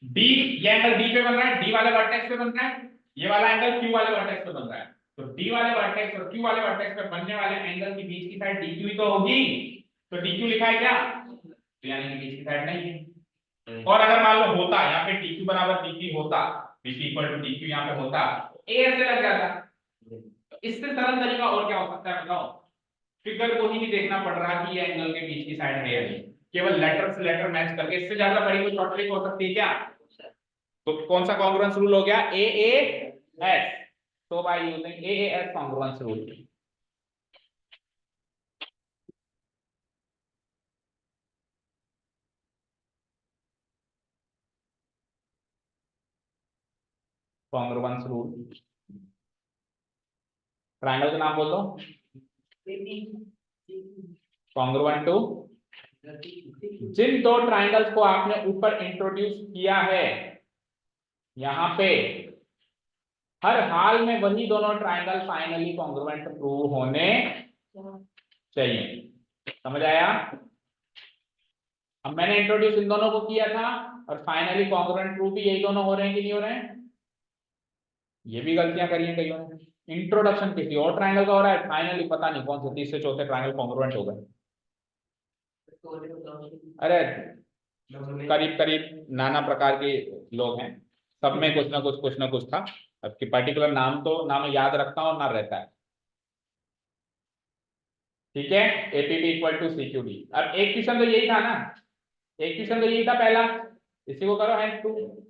डी, ये एंगल डी पे बन रहा है, डी वाले वर्टेक्स पे बन रहा है, ये वाला एंगल क्यू वाले वर्टेक्स पे बन रहा है, तो डी वाले वर्टेक्स और क्यू वाले वर्टेक्स पे बनने वाले एंगल के बीच की साइड डीक्यू ही तो होगी। तो डीक्यू लिखा है क्या, तो यानी कि बीच की साइड नहीं है। और अगर मान लो होता यहाँ पे डीक्यू बराबर डीपी होता, डीपी इक्वल टू डीक्यू यहाँ पे होता, ए ऐसे लग जाता। तो इससे सरल तरीका और क्या हो सकता है बताओ, फिगर को ही नहीं देखना पड़ रहा कि ये एंगल के बीच की साइड है या नहीं, केवल लेटर से लेटर मैच करके। इससे ज्यादा बड़ी कोई शॉर्ट ट्रिक हो सकती है क्या। तो कौन सा कॉन्ग्रुएंस रूल हो गया, ए ए एस। तो by using A A S congruence rule, congruence rule, triangle का नाम बोल दो, कॉन्ग्रुएंट टू, जिन दो ट्रायंगल्स को आपने ऊपर इंट्रोड्यूस किया है यहां पे, हर हाल में वही दोनों ट्रायंगल फाइनली कॉन्ग्रुएंट प्रूव होने चाहिए। समझ आया। अब मैंने इंट्रोड्यूस इन दोनों को किया था और फाइनली कॉन्ग्रुएंट प्रूव भी यही दोनों हो रहे हैं कि नहीं हो रहे हैं। ये भी गलतियां करी हैं कईयों ने, इंट्रोडक्शन किसी और ट्रायंगल का हो रहा है, फाइनली पता नहीं कौन से तीसरे चौथे ट्रायंगल कॉन्ग्रुएंट हो गए। अरे करीब करीब नाना प्रकार के लोग हैं, सब में कुछ ना कुछ था। अब कि पर्टिकुलर नाम तो नाम याद रखता हूं ना रहता है, ठीक है। APB equal to CQD. अब एक क्वेश्चन तो यही था ना, एक क्वेश्चन तो यही था पहला, इसी को करो हैंड प्रूफ।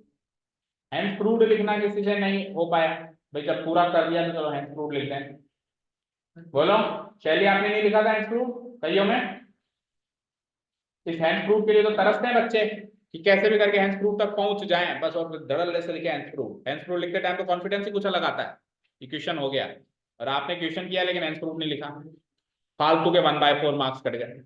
हैंड प्रूव्ड लिखना किसी से नहीं हो पाया भाई, जब पूरा कर लिया तो चलो हैंड प्रूव्ड लिखते हैं। बोलो शैली, आपने नहीं लिखा था हैंड प्रूफ कईयों में। इस हैंड प्रूफ के लिए तो तरसते हैं बच्चे कि कैसे भी करके हैंड प्रूफ तक पहुंच जाएं बस, और धड़ल्ले से लिखे हैंड प्रूफ। हैंड प्रूफ लिखते टाइम तो कॉन्फिडेंस ही कुछ अलग आता है कि क्वेश्चन हो गया, और आपने क्वेश्चन किया लेकिन हैंड प्रूफ नहीं लिखा, फालतू के 1/4 मार्क्स कट गए।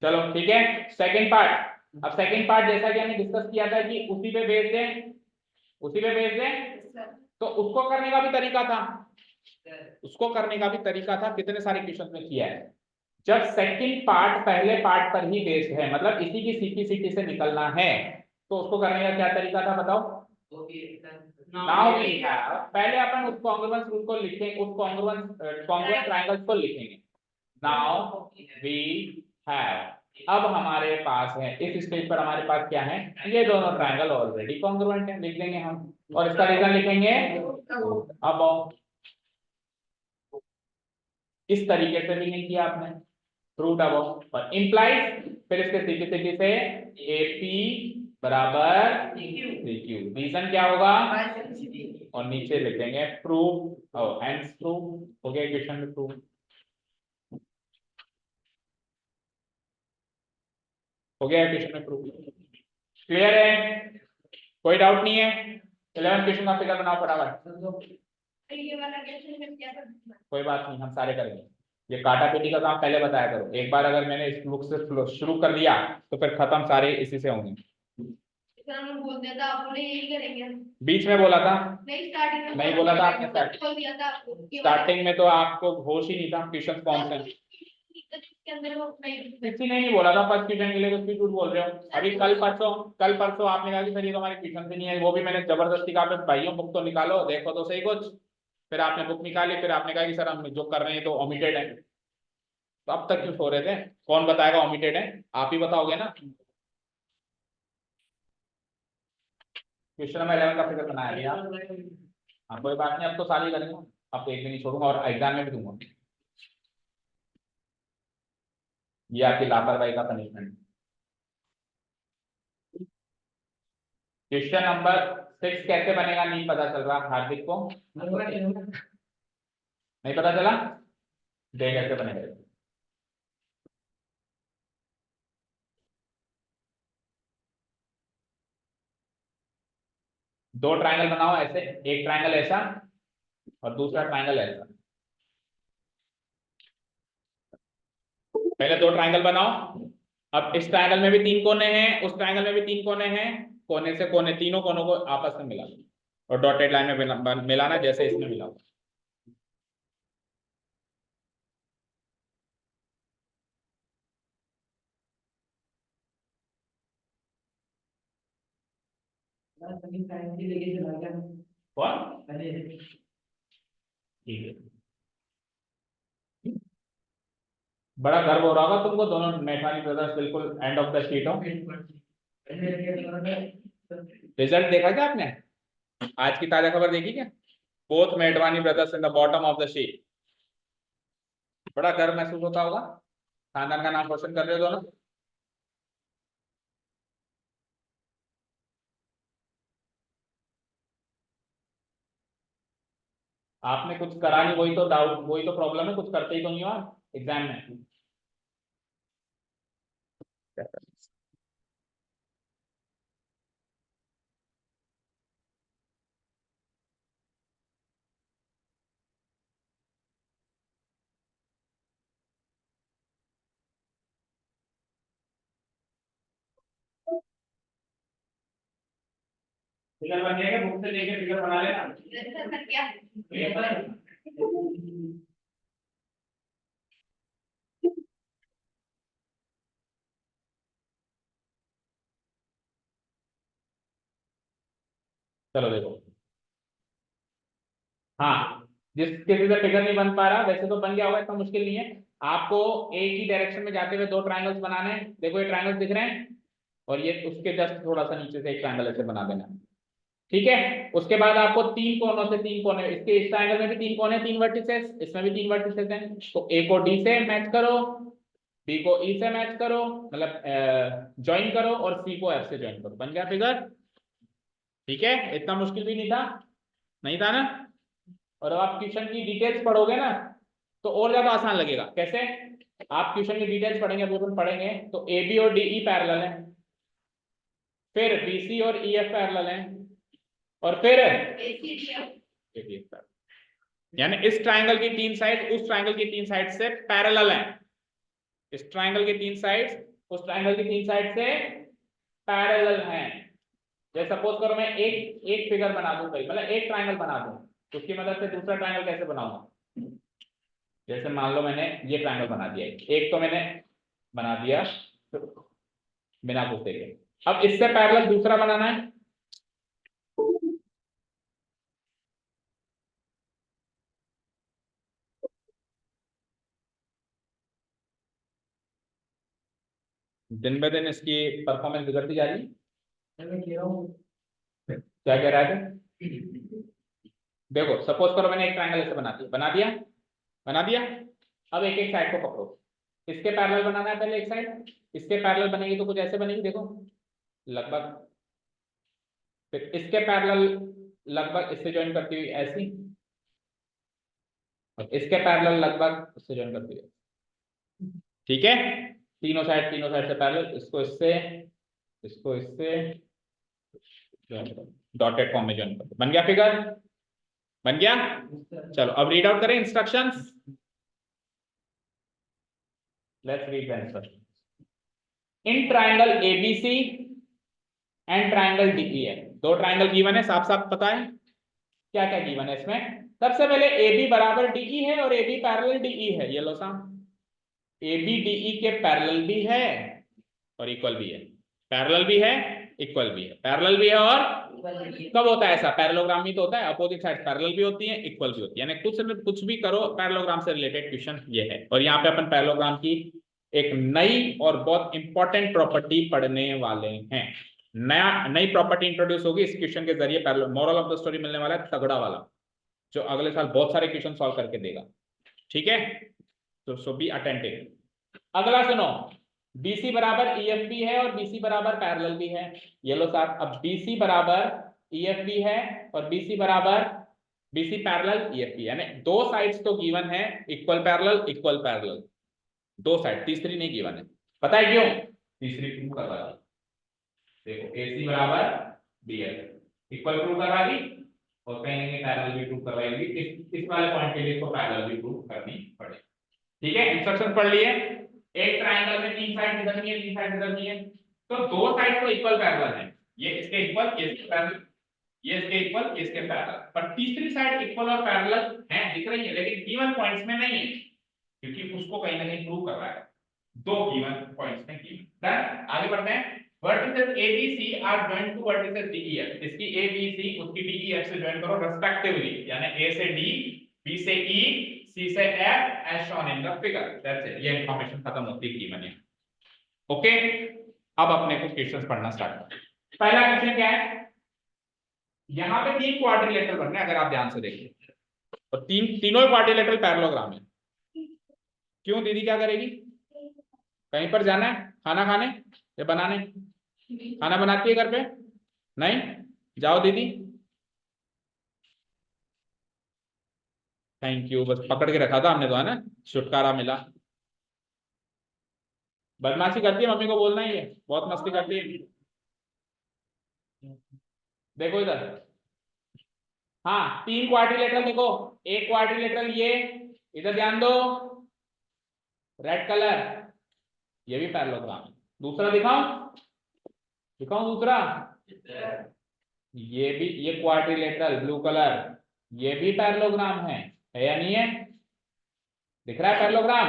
चलो ठीक है, सेकंड पार्ट। अब सेकंड पार्ट जैसा कि हमने डिस्कस किया था कि उसी पे बेस दें, उसी पे बेस दें, तो उसको करने का भी तरीका था, उसको करने का भी तरीका था, कितने सारे क्वेश्चन में किया है। जब सेकंड पार्ट पहले पार्ट पर ही बेस्ड है, मतलब इसी की सिंपलिसिटी से निकलना है, तो उसको करने का क्या तरीका था बताओ। नाउ वी हैव, पहले अपन उस कॉन्ग्रुएंस रूल को लिखेंगे, उस कॉन्ग्रुएंट ट्रायंगल्स को लिखेंगे। नाउ वी हैव, अब हमारे पास है, इस स्टेज पर हमारे पास क्या है, ये दोनों ट्रायंगल ऑलरेडी कॉन्ग्रुएंट है, लिख देंगे हम, और इसका रीजन लिखेंगे अब। इस तरीके से भी नहीं किया आपने, प्रूव्ड अब और इम्प्लाइज, फिर इसके सिंपलिसिटी से एपी बराबर सीक्यू, रीजन क्या होगा, और नीचे लिखेंगे प्रूव, और हेंस प्रूव हो गया, इक्वेशन में प्रूव हो गया, इक्वेशन में प्रूव। क्लियर है, कोई डाउट नहीं है। 11 क्वेश्चन का फिगर बनाओ फटाफट। कोई बात नहीं, हम सारे करेंगे। ये काटा पेटी का काम पहले बताया करो, एक बार अगर मैंने इस बुक से शुरू कर दिया तो फिर खत्म सारे इसी से होंगे। बोल दिया था आप, यही करेंगे। बीच में बोला था, नहीं स्टार्टिंग में नहीं बोला था आपने, बोल दिया था आपको। स्टार्टिंग में तो आपको होश ही नहीं था क्वेश्चन कौन से। तो जिसके अंदर वो किसी ने नहीं बोला था फर्स्ट क्वेश्चन के लिए, कुछ भी झूठ बोल रहे हो। अभी कल परसों आपने कहा कि सर ये तो हमारे क्वेश्चन से नहीं है, वो भी मैंने जबरदस्ती कहा पे भाइयों बुक तो निकालो देखो तो सही कुछ। फिर आपने बुक निकाली, फिर आपने कहा कि सर हम जो कर रहे हैं तो ओमिटेड है। तो अब तक क्यों सो रहे थे? कौन बताएगा ओमिटेड है? आप ही बताओगे ना। क्वेश्चन नंबर 11 का फिगर बनाया गया। हाँ कोई बात नहीं, अब तो सारी करेंगे। अब तो एक दिन ही छोड़ूंगा और एग्जाम में भी दूंगा। ये आपकी लापरवाही का पनिशमेंट। क्वेश्चन नंबर 6 कैसे बनेगा नहीं पता चल रहा हार्दिक को? नहीं पता चला? देख कैसे बनेगा। दो ट्रायंगल बनाओ ऐसे, एक ट्रायंगल ऐसा और दूसरा ट्रायंगल ऐसा। पहले दो ट्रायंगल बनाओ। अब इस ट्रायंगल में भी तीन कोने हैं, उस ट्रायंगल में भी तीन कोने हैं। कोने से कोने, तीनों कोनों को आपस में मिला और डॉटेड लाइन में मिलाना जैसे इसमें मिला। कौन? ठीक है। बड़ा गर्व हो रहा होगा तुमको, दोनों मेघानी ब्रदर्स बिल्कुल एंड ऑफ द शीट हो। रिजल्ट देखा क्या आपने? आज की ताजा खबर देखी क्या? Both Medwani brothers in the bottom of the sheet. बड़ा गर्व महसूस होता होगा, खानदान का नाम रोशन कर रहे हो दोनों। आपने कुछ करा नहीं, वही तो डाउट, वही तो प्रॉब्लम है, कुछ करते ही तो नहीं हो आप एग्जाम में। फिगर बन जाएगा, बुक से लेके फिगर बना लेना। सर क्या चलो देखो। हाँ, जिस किसी से फिगर नहीं बन पा रहा, वैसे तो बन गया होगा, इतना मुश्किल नहीं है। आपको एक ही डायरेक्शन में जाते हुए दो ट्रायंगल्स बनाने हैं। देखो ये ट्रायंगल्स दिख रहे हैं और ये उसके जस्ट थोड़ा सा नीचे से एक ट्रायंगल ऐसे बना देना है। ठीक है, उसके बाद आपको तीन कोनों से तीन कोने, इसके इस ट्रायंगल में भी तीन कोने, तीन वर्टिसेस, इसमें भी तीन वर्टिसेस हैं। तो ए को डी से मैच करो, बी को ई से मैच करो, मतलब ज्वाइन करो, और सी को एफ से ज्वाइन करो। बन गया फिगर। ठीक है, इतना मुश्किल भी नहीं था, नहीं था ना। और अब आप क्वेश्चन की डिटेल्स पढ़ोगे ना तो और ज्यादा आसान लगेगा। कैसे? आप क्वेश्चन की डिटेल्स पढ़ेंगे, अभी अपन पढ़ेंगे तो ए बी और डी ई पैरेलल है, फिर बी सी और ई एफ पैरेलल है, और फिर यानी इस ट्रायंगल की तीन साइड उस ट्रायंगल की तीन साइड से पैरेलल है। इस ट्रायंगल की तीन साइड्स उस ट्रायंगल की तीन साइड से पैरेलल हैं। जैसे सपोज करो मैं एक एक फिगर बना दूं भाई, मतलब एक ट्रायंगल बना दूं, तो उसकी मदद से दूसरा ट्रायंगल कैसे बनाऊंगा? जैसे मान लो मैंने ये ट्रायंगल बना दिया, एक तो मैंने बना दिया बिना कुछ देखे। अब इससे पैरेलल दूसरा बनाना है। दिन ब दिन इसकी परफॉर्मेंस बिगड़ती जा रही है। क्या कह रहा है? देखो सपोज करो मैंने एक ट्रायंगल ऐसे बना दिया। अब एक एक साइड को पकड़ो। इसके पैरेलल बनाना है पहले एक साइड, इसके पैरेलल बनेगी तो कुछ ऐसे बनेगी देखो लगभग। फिर इसके पैरेलल लगभग इससे ज्वाइन करती हुई ऐसी, और इसके पैरेलल लगभग इससे ज्वाइन करती हुई। ठीक है, तीनों साइड से पैरेलल, इसको इससे डॉटेड फॉर्म में ज्वाइन कर। बन गया फिगर? बन गया। चलो अब रीड आउट करें instructions. Let's read the answer. In triangle ABC and triangle DEF, दो ट्रायंगल गिवन है, साफ साफ पता है क्या क्या गिवन है इसमें। सबसे पहले ए बी बराबर डीई है और ए बी पैरेलल डीई है, ये लो साम। ABDE के पैरेलल भी है और इक्वल भी है, पैरेलल भी है, इक्वल भी है, पैरेलल भी है और कब होता है ऐसा? पैरेललोग्राम में तो होता है, अपोजिट साइड पैरेलल भी होती है, इक्वल भी होती है, यानी कुछ भी करो पैरेललोग्राम से रिलेटेड क्वेश्चन ये है। और यहाँ पे अपन पैरेललोग्राम की एक नई और बहुत इंपॉर्टेंट प्रॉपर्टी पढ़ने वाले हैं। नई प्रॉपर्टी इंट्रोड्यूस होगी इस क्वेश्चन के जरिए। Parallel moral of the story मिलने वाला है तगड़ा वाला, जो अगले साल बहुत सारे क्वेश्चन सॉल्व करके देगा। ठीक है, तो सो बी अटेंटिव। अगला सुनो, BC बराबर EFB है और BC बराबर पैरेलल भी है। ये लो साथ, अब BC बराबर EFB है और BC पैरेलल EFB, यानी दो साइड्स तो गिवन है, इक्वल पैरेलल, दो साइड, तीसरी नहीं गिवन है। पता है क्यों? तीसरी प्रूव करवा दी, देखो AC बराबर BF इक्वल प्रूव करवा दी और कहीं ना कहीं पैरेलल भी प्रूव करवाएगी। इस वाले पॉइंट के लिए इसको पैरेलल भी प्रूव करनी पड़ेगी। ठीक है, इंस्ट्रक्शन पढ़ लिए। एक ट्रायंगल में तीन साइड इधर नहीं है, तीन साइड इधर नहीं है, तो दो साइड तो इक्वल पैरेलल है, ये इसके इक्वल, ये इसके पैरेलल, ये इसके इक्वल, ये इसके पैरेलल, पर तीसरी साइड इक्वल और पैरेलल है दिख रही है, लेकिन गिवन पॉइंट्स में नहीं है, क्योंकि उसको कहीं ना कहीं प्रूव कर रहा है, दो गिवन पॉइंट्स में गिवन। डन, आगे बढ़ते हैं। Vertices ABC are joined to vertices DEF, इसकी ABC उसकी DEF से जॉइन करो रेस्पेक्टिवली, यानी A से D, B से E, C से F as shown in the figure। That's it, ये इंफॉर्मेशन खत्म होती है गिवन है। ओके, अब अपने को क्वेश्चंस पढ़ना स्टार्ट करें। पहला क्वेश्चन क्या है? यहां पे तीन क्वाड्रिलेटरल बन रहे हैं, अगर आप ध्यान से देखिए, और तीनों क्वाड्रिलेटरल पैरेललोग्राम है। क्यों? दीदी क्या करेगी? कहीं पर जाना है खाना खाने या बनाने? खाना बनाती है घर पे? नहीं, जाओ दीदी। थैंक यू, बस पकड़ के रखा था हमने तो, है ना, छुटकारा मिला। बदमाशी करती है, मम्मी को बोलना ही है, बहुत मस्ती करती है। देखो इधर, हाँ तीन क्वाड्रिलेटरल देखो, एक क्वाड्रिलेटरल ये, इधर ध्यान दो, रेड कलर, ये भी पैरेललोग्राम है। दूसरा दिखाऊं दूसरा, ये भी, ये क्वाड्रिलेटरल ब्लू कलर, ये भी पैरेललोग्राम है या नहीं है? दिख रहा है पैरेललोग्राम?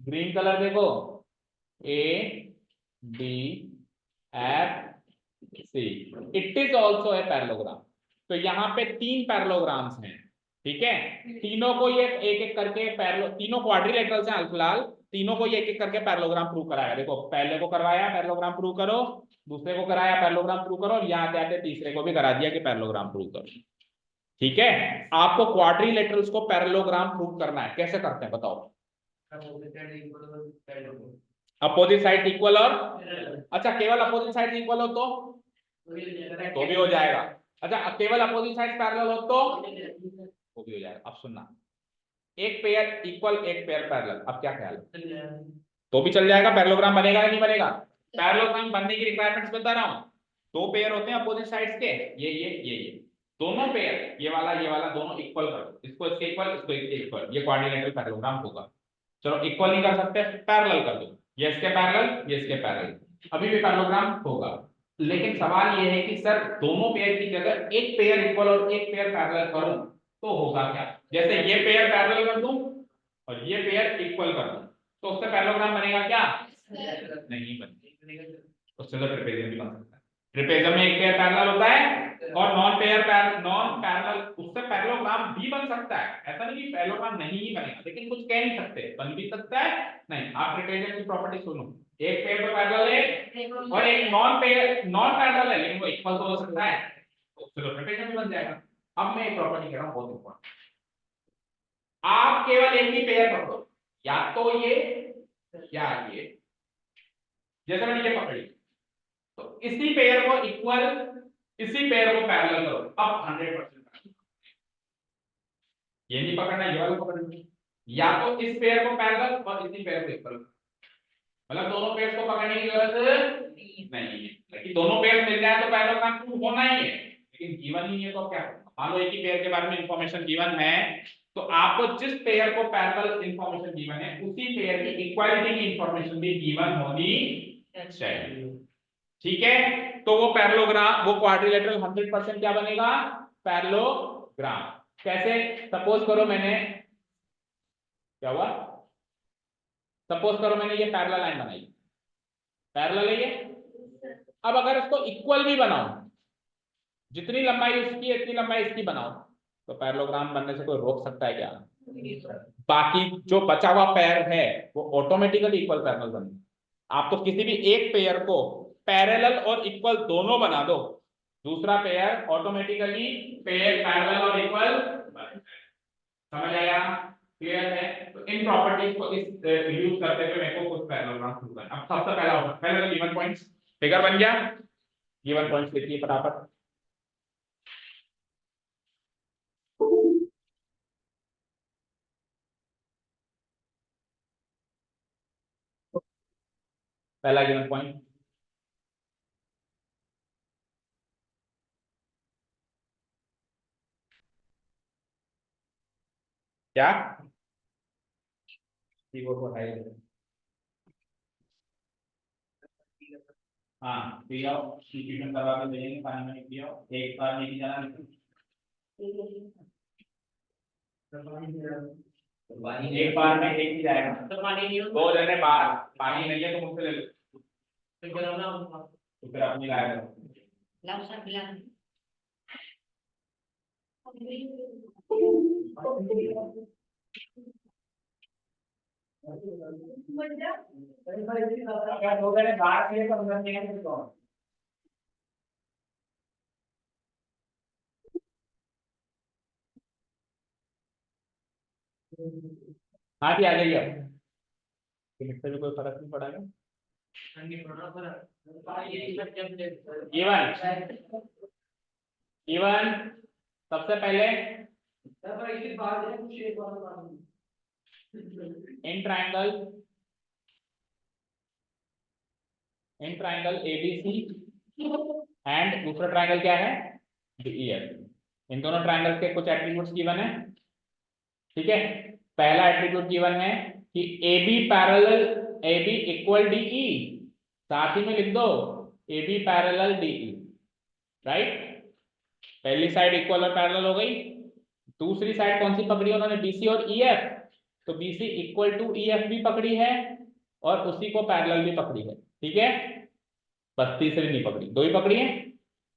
ग्रीन कलर देखो, ABFC, it is also a parallelogram. तो यहाँ पे तीन पैरेललोग्राम्स हैं, ठीक है, तीनों को ये एक एक करके तीनों क्वाड्रिलेटरल्स हैं फिलहाल, तीनों को ये एक एक करके पैरेललोग्राम प्रूव कराया। देखो, पहले को करवाया पैरेललोग्राम प्रूव करो, दूसरे को कराया पैरेललोग्राम प्रूव करो, और यहाँ आते आते तीसरे को भी करा दिया कि पैरेललोग्राम प्रूव करो। ठीक है, आपको क्वाड्रिलेटरल्स को पैरेललोग्राम प्रूव करना है, कैसे करते हैं बताओ? अपोजिट साइड इक्वल और, अच्छा केवल अपोजिट साइड इक्वल हो तो भी हो जाएगा। अच्छा, केवल अपोजिट साइड पैरेलल हो तो भी हो जाएगा। अब सुनना, एक पेयर इक्वल एक पेयर पैरेलल, अब क्या ख्याल है? तो भी चल जाएगा, पैरेललोग्राम बनेगा या नहीं बनेगा? पैरेललोग्राम बनने की रिक्वायरमेंट्स बता रहा हूं। दो पेयर होते हैं अपोजिट साइड्स के, ये दोनों पेयर, ये वाला दोनों इक्वल कर दो, इसको इसके इक्वल, इसको इसके इक्वल, ये क्वाड्रिलेटरल पैरेललोग्राम होगा। चलो इक्वल नहीं कर सकते, पैरेलल कर दो, ये इसके पैरेलल, ये इसके पैरेलल, अभी भी पैरेललोग्राम होगा। लेकिन सवाल ये है कि सर दोनों पेयर की जगह एक पेयर इक्वल और एक पेयर पैरेलल करूं तो होगा क्या? जैसे ये पेयर पैरेलल कर दूं और ये पेयर इक्वल कर दूं, तो उससे पैरेललोग्राम बनेगा क्या? नहीं बनेगा, उससे तो ट्रेपेजियम भी बन सकता है। ट्रेपेजियम में एक पेयर पैरेलल होता है और नॉन पैरेलल, उससे पैरेललोग्राम भी बन सकता है। ऐसा नहीं कि पैरेललोग्राम नहीं ही बनेगा, लेकिन कुछ कह नहीं सकते, बन भी सकता है नहीं। आप ट्रेपेजियम की प्रॉपर्टी सुनो, एक पेयर तो पैरेलल है और एक नॉन पैरेलल है, लेकिन वो इक्वल तो हो सकता है, उससे तो ट्रेपेजियम भी बन जाएगा। अब मैं एक प्रॉपर्टी कह रहा हूं बहुत इंपॉर्टेंट, आप केवल एक ही पेयर पकड़ो, या तो ये या ये, जैसे मैंने ये पकड़ी, तो इसी पेयर को इक्वल, इसी पेयर को पैरेलल करो, अब 100%। ये नहीं पकड़ना, ये वाला पकड़ना, या तो इस पेयर को पैरेलल और इसी पेयर को इक्वल, मतलब दोनों पेयर को पकड़ने की जरूरत नहीं है, लेकिन दोनों पेयर मिल जाए तो पैरेललोग्राम प्रूव होना ही है, लेकिन गिवन ही है तो क्या करें? मान लो एक ही पेयर के बारे में इंफॉर्मेशन गिवन है, तो आपको जिस पेयर को पैरेलल इंफॉर्मेशन गिवन है उसी पेयर की इक्वालिटी की इंफॉर्मेशन भी गिवन होनी चाहिए। ठीक है, तो वो पैरेललोग्राम, वो क्वाड्रिलेटरल 100% क्या बनेगा? पैरेललोग्राम। कैसे? सपोज करो मैंने, क्या हुआ? सपोज करो मैंने ये पैरेलल लाइन बनाई, पैरेलल है ये। अब अगर इसको इक्वल भी बनाओ, जितनी लंबाई उसकी है इतनी लंबाई इसकी बनाओ, तो पैरेललोग्राम बनने से कोई रोक सकता है क्या? बाकी जो बचा हुआ पेयर है वो ऑटोमेटिकली इक्वल पैरेलल बने। आप तो किसी भी एक पेयर को पैरेलल और इक्वल दोनों बना दो, दूसरा पेयर ऑटोमेटिकली पेयर पैरेलल और इक्वल। समझ आया? क्लियर है? तो इन प्रॉपर्टीज को इस यूज करते हुए मेरे को कुछ पैरेललोग्राम शुरू करना। अब सबसे पहला होगा पहले तो गिवन पॉइंट्स, फिगर बन गया, गिवन पॉइंट्स लिखिए फटाफट। पहला गिवन पॉइंट, क्या? कीबोर्ड को हटाइए। हाँ पियो, ट्यूशन करवा के भेजेंगे, पानी में पियो, एक बार लेके जाना। एक बार में एक ही जाएगा, दो जने बाहर पानी नहीं है तो मुझसे ले लो, तो फिर अपनी लाया करो। अगर दो जने बाहर के लिए तो अंदर नहीं है तो कौन? हाँ जी आ जाइए आप, इससे भी कोई फर्क नहीं पड़ेगा। इवन इवन सबसे पहले इन ट्राइंगल एबीसी एंड दूसरा ट्राइंगल क्या है? डीईएफ। इन दोनों ट्राइंगल के कुछ एट्रीब्यूट्स गिवन है, ठीक है। पहला एट्रीब्यूट गिवन है कि AB parallel AB equal DE, साथ ही में लिख दो AB पैरेलल DE, राइट। पहली साइड इक्वल और पैरेलल हो गई, दूसरी साइड कौन सी पकड़ी उन्होंने? BC और EF, तो BC इक्वल टू EF भी पकड़ी है और उसी को पैरेलल भी पकड़ी है, ठीक है। बस तीसरी नहीं पकड़ी, दो ही पकड़ी है।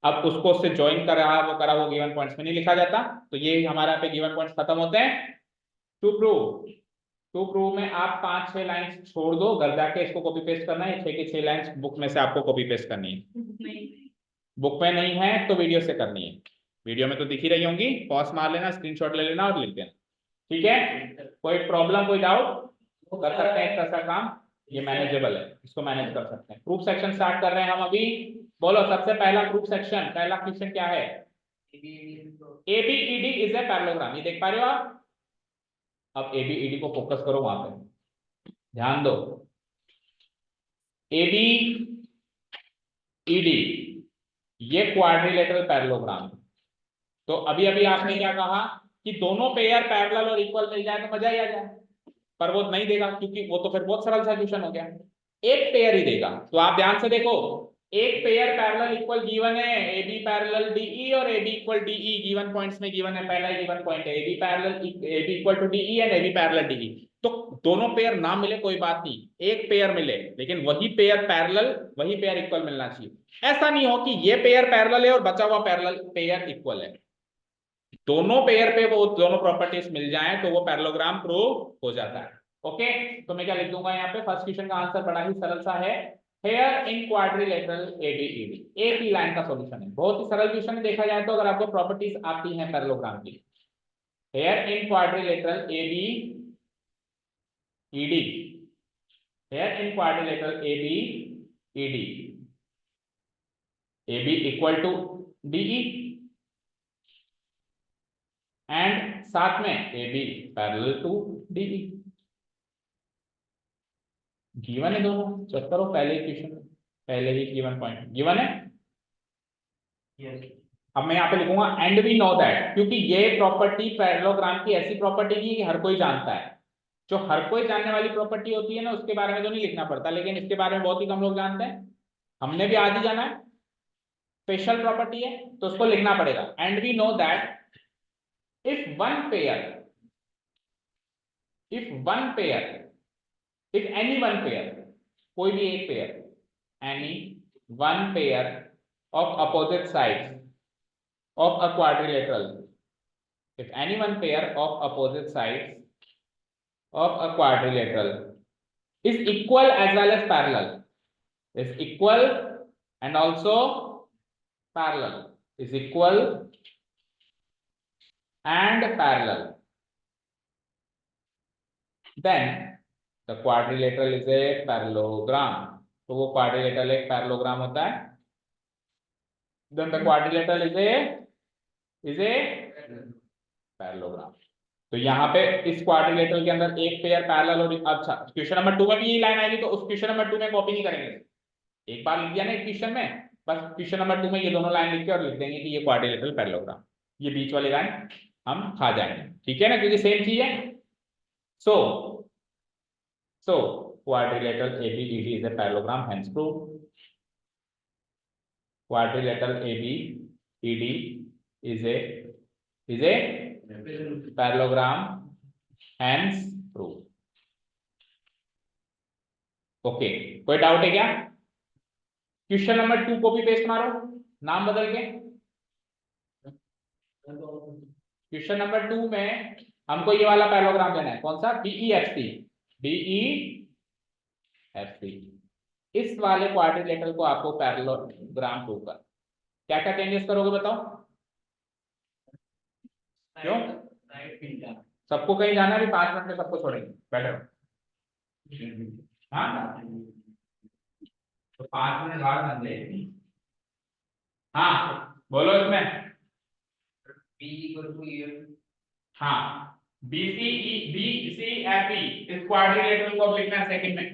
अब उसको उससे ज्वाइन वो गिवन पॉइंट्स में नहीं लिखा जाता, तो ये हमारा पे गिवन पॉइंट्स खत्म होते हैं। टू प्रूव में आप 5-6 लाइंस छोड़ दो, घर जाके इसको कॉपी पेस्ट करना है, 6 की 6 लाइंस बुक में से आपको कॉपी पेस्ट करनी है। बुक में नहीं है तो वीडियो से करनी है, वीडियो में तो दिख ही रही होंगी, पॉज मार लेना, स्क्रीनशॉट ले लेना और लिख देना, ठीक है। कोई प्रॉब्लम कोई डाउट कर सकते हैं, इस तरह का काम ये मैनेजेबल है, इसको मैनेज कर सकते हैं। प्रूफ सेक्शन स्टार्ट कर रहे हैं हम अभी। बोलो सबसे पहला प्रूफ सेक्शन, पहला क्वेश्चन क्या है? ABED इज ए पैरेललोग्राम, ये देख पा रहे हो आप? अब ABED को फोकस करो, वहां पे ध्यान दो। ABED ये क्वाड्रिलेटरल पैरेललोग्राम, तो अभी अभी आपने क्या कहा कि दोनों पेयर पैरेलल और इक्वल मिल जाए तो मजा ही आ जाए, पर वो नहीं देगा क्योंकि वो तो फिर बहुत सरल सा क्वेश्चन हो गया, एक पेयर ही देगा। तो आप ध्यान से देखो, एक पेयर पैरेलल इक्वल गिवन है AB पैरेलल DE और AB equal DE, given points में गिवन है, पहला ही गिवन पॉइंट है AB parallel AB equal to DE and AB parallel DE। तो दोनों पेयर ना मिले कोई बात नहीं, एक पेयर मिले, लेकिन वही पेयर पैरेलल वही पेयर इक्वल मिलना चाहिए। ऐसा नहीं हो कि ये पेयर पैरेलल है और बचा हुआ पैरेलल पेयर इक्वल है, दोनों पेयर पे वो दोनों प्रॉपर्टीज मिल जाएं तो वो पैरेललोग्राम प्रूव हो जाता है। ओके, तो मैं क्या लिख दूंगा यहाँ पे? फर्स्ट क्वेश्चन का आंसर बड़ा ही सरल सा है, हेयर इन क्वाड्रिलेटरल ABED, एक ही लाइन का सॉल्यूशन है, बहुत ही सरल क्वेश्चन है देखा जाए तो, अगर आपको प्रॉपर्टीज आती हैं पैरेललोग्राम की। Here in quadrilateral ABED, here in quadrilateral ABED, AB equal to DE and साथ में AB parallel to DE, given है दोनों, चेक करो पहले क्वेश्चन, पहले ही गिवन पॉइंट गिवन है। अब मैं यहाँ पे लिखूंगा एंड वी नो दैट, क्योंकि ये प्रॉपर्टी पैरेललोग्राम की ऐसी प्रॉपर्टी की हर कोई जानता है, जो हर कोई जानने वाली प्रॉपर्टी होती है ना उसके बारे में तो नहीं लिखना पड़ता, लेकिन इसके बारे में बहुत ही कम लोग जानते हैं, हमने भी आज ही जाना है, स्पेशल प्रॉपर्टी है तो उसको लिखना पड़ेगा। And we know that if one pair if any one pair, कोई भी एक pair, any one pair of opposite sides of a quadrilateral, if any one pair of opposite sides of a quadrilateral is equal as well as parallel, is equal and also parallel, is equal and parallel, then the quadrilateral is a parallelogram. तो वो quadrilateral एक parallelogram होता है. Then the quadrilateral is a parallelogram. तो यहाँ पे इस quadrilateral के अंदर एक पेयर पैरेलल और अच्छा क्वेश्चन नंबर 2 में भी ये लाइन आएगी तो उस क्वेश्चन नंबर 2 में कॉपी नहीं करेंगे. एक बार लिख दिया ना एक क्वेश्चन में, बस क्वेश्चन नंबर 2 में ये दोनों लाइन लिख के और लिख देंगे कि ये क्वाड्रिलेटरल पैरेललोग्राम. ये बीच वाली लाइन हम खा जाएंगे, ठीक है ना, क्योंकि सेम चीज है. सो क्वाड्रिलेटरल ABED इज a parallelogram, hence proved. Quadrilateral ABED is a parallelogram, hence proved. Okay, कोई डाउट है क्या? क्वेश्चन नंबर 2 कॉपी पेस्ट मारो, नाम बदल के. क्वेश्चन नंबर 2 में हमको ये वाला पैरेललोग्राम देना है. कौन सा? BEFC. इस वाले क्वाड्रिलेटरल को आपको पैरेललोग्राम प्रूव कर. क्या क्या चेंजेस करोगे बताओ? क्यों? सबको कहीं जाना है? 5 मिनट में सबको छोड़ेंगे. बैठो. हाँ, तो 5 मिनट बाद बन जाएगी. हाँ बोलो इसमें. हाँ, BCEF इस क्वाड्रिलेटरल को लिखना है सेकंड में.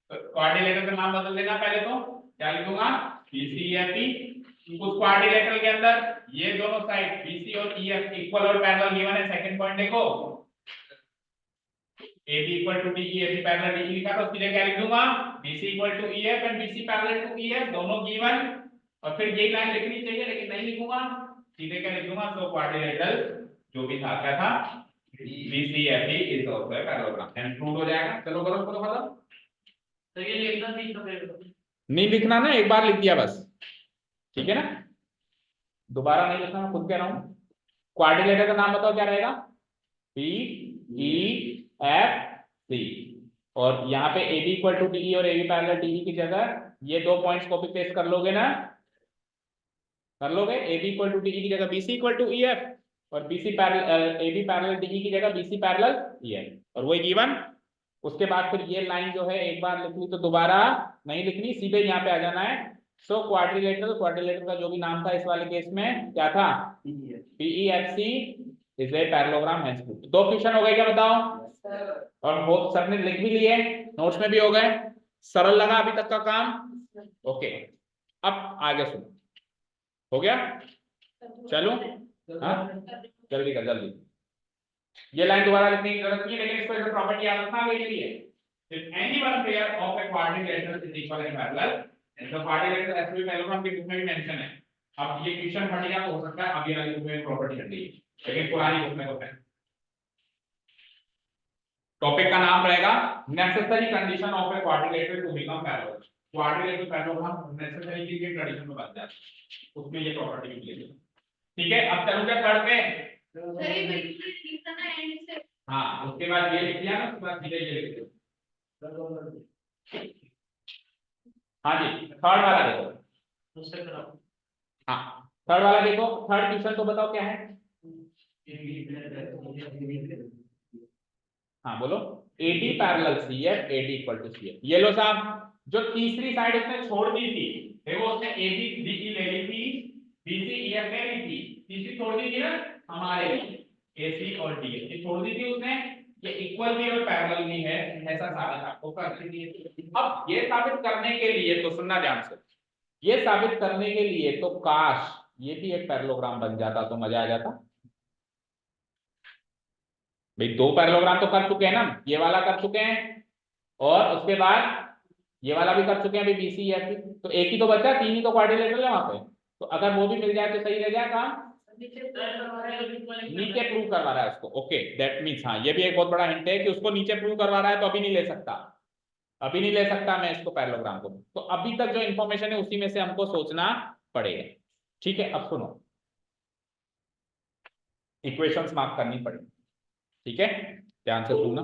तो क्वाड्रिलेटरल का नाम बदल देना. पहले तो क्या लिखूंगा? BCEF. उस क्वाड्रिलेटरल के अंदर ये दोनों साइड BC और EF इक्वल और पैरेलल गिवन है. सेकंड पॉइंट देखो, AB equal to DE, AB parallel DE लिखा, तो सीधे क्या लिख दूंगा? BC equal to EF and BC parallel to EF, दोनों गिवन. और फिर ये लाइन लिखनी चाहिए लेकिन नहीं लिखूंगा, सीधे क्या लिख दूंगा? तो क्वाड्रिलेटरल जो भी था क्या था? BCEF is also a parallelogram, and prove हो जाएगा. चलो करो खत्म. तो ये लिखना नहीं लिखना ना, एक बार लिख दिया बस, ठीक है ना, दोबारा नहीं लिखना. मैं खुद कह रहा हूं. क्वाड्रिलेटरल का नाम बताओ क्या रहेगा? BEFC. और यहाँ पे AB इक्वल टू DE और AB पैरेलल DE की जगह ये 2 पॉइंट्स कॉपी पेस्ट कर लोगे ना? कर लोगे. AB इक्वल टू DE की जगह BC इक्वल टू EF और BC parallel AB parallel DE की जगह BC पैरेलल EF, और वही गिवन. उसके बाद फिर ये लाइन जो है एक बार लिख ली तो दोबारा नहीं लिखनी, सीधे यहाँ पे आ जाना है. सो क्वाड्रिलेटरल का जो भी नाम था इस वाले केस में क्या था? BEFC is a parallelogram, hence proved. 2 question हो गए क्या बताओ? और सर ने लिख भी लिए, नोट्स में भी हो गए. सरल लगा अभी तक का काम? ओके, अब आगे सुनो. हो गया? चलो हाँ जल्दी कर जल्दी. ये लाइन दोबारा लिखने की जरूरत नहीं है, लेकिन इसको एक प्रॉपर्टी याद रखना है. लिए if any one pair of a quadrilateral is equal and parallel, then the quadrilateral has to be parallelogram के बुक में भी मेंशन है. अब ये क्वेश्चन हट गया तो हो सकता है अब ये वाली बुक में प्रॉपर्टी हट गई, लेकिन पुरानी बुक में होता है. टॉपिक का नाम रहेगा necessary condition of a quadrilateral to become parallel. Quadrilateral parallelogram necessary की कंडीशन में बन जाता है, उसमें ये प्रॉपर्टी मिलेगी. ठीक है, अब चलूंगा थर्ड पे. हाँ, उसके बाद ये लिख दिया ना, उसके बाद सीधे ये लिख दिया. हाँ जी, थर्ड वाला देखो. हाँ थर्ड वाला देखो. थर्ड क्वेश्चन तो बताओ क्या है? हाँ बोलो. AD parallel CF, AD equal to CF. ये लो साहब, जो तीसरी साइड उसने छोड़ दी थी, देखो उसने AB DE ले ली थी, BC EF ले ली थी, तीसरी छोड़ दी थी ना हमारे AC और DE, ये छोड़ दी थी उसने. ये इक्वल भी और पैरेलल भी है, ऐसा साबित आपको करने के लिए. अब ये साबित करने के लिए तो सुनना ध्यान से, ये साबित करने के लिए तो काश ये भी एक पैरेललोग्राम बन जाता तो मजा आ जाता. भाई 2 पैरेललोग्राम तो कर चुके हैं ना, ये वाला कर चुके हैं और उसके बाद ये वाला भी कर चुके हैं. अभी BCEF, तो एक ही तो बचा, 3 ही तो क्वाड्रिलेटरल है वहां पे. तो अगर वो भी मिल जाए तो सही रह जाए काम. नीचे प्रूव करवा रहा है उसको. ओके, दैट मींस हाँ, ये भी एक बहुत बड़ा हिंट है कि उसको नीचे प्रूव करवा रहा है तो अभी नहीं ले सकता. अभी नहीं ले सकता मैं इसको पैरेललोग्राम को, तो अभी तक जो इंफॉर्मेशन है उसी में से हमको सोचना पड़ेगा। ठीक है, अब सुनो, इक्वेशंस मार्क करनी पड़ेगी। ठीक है, ध्यान से सुनना।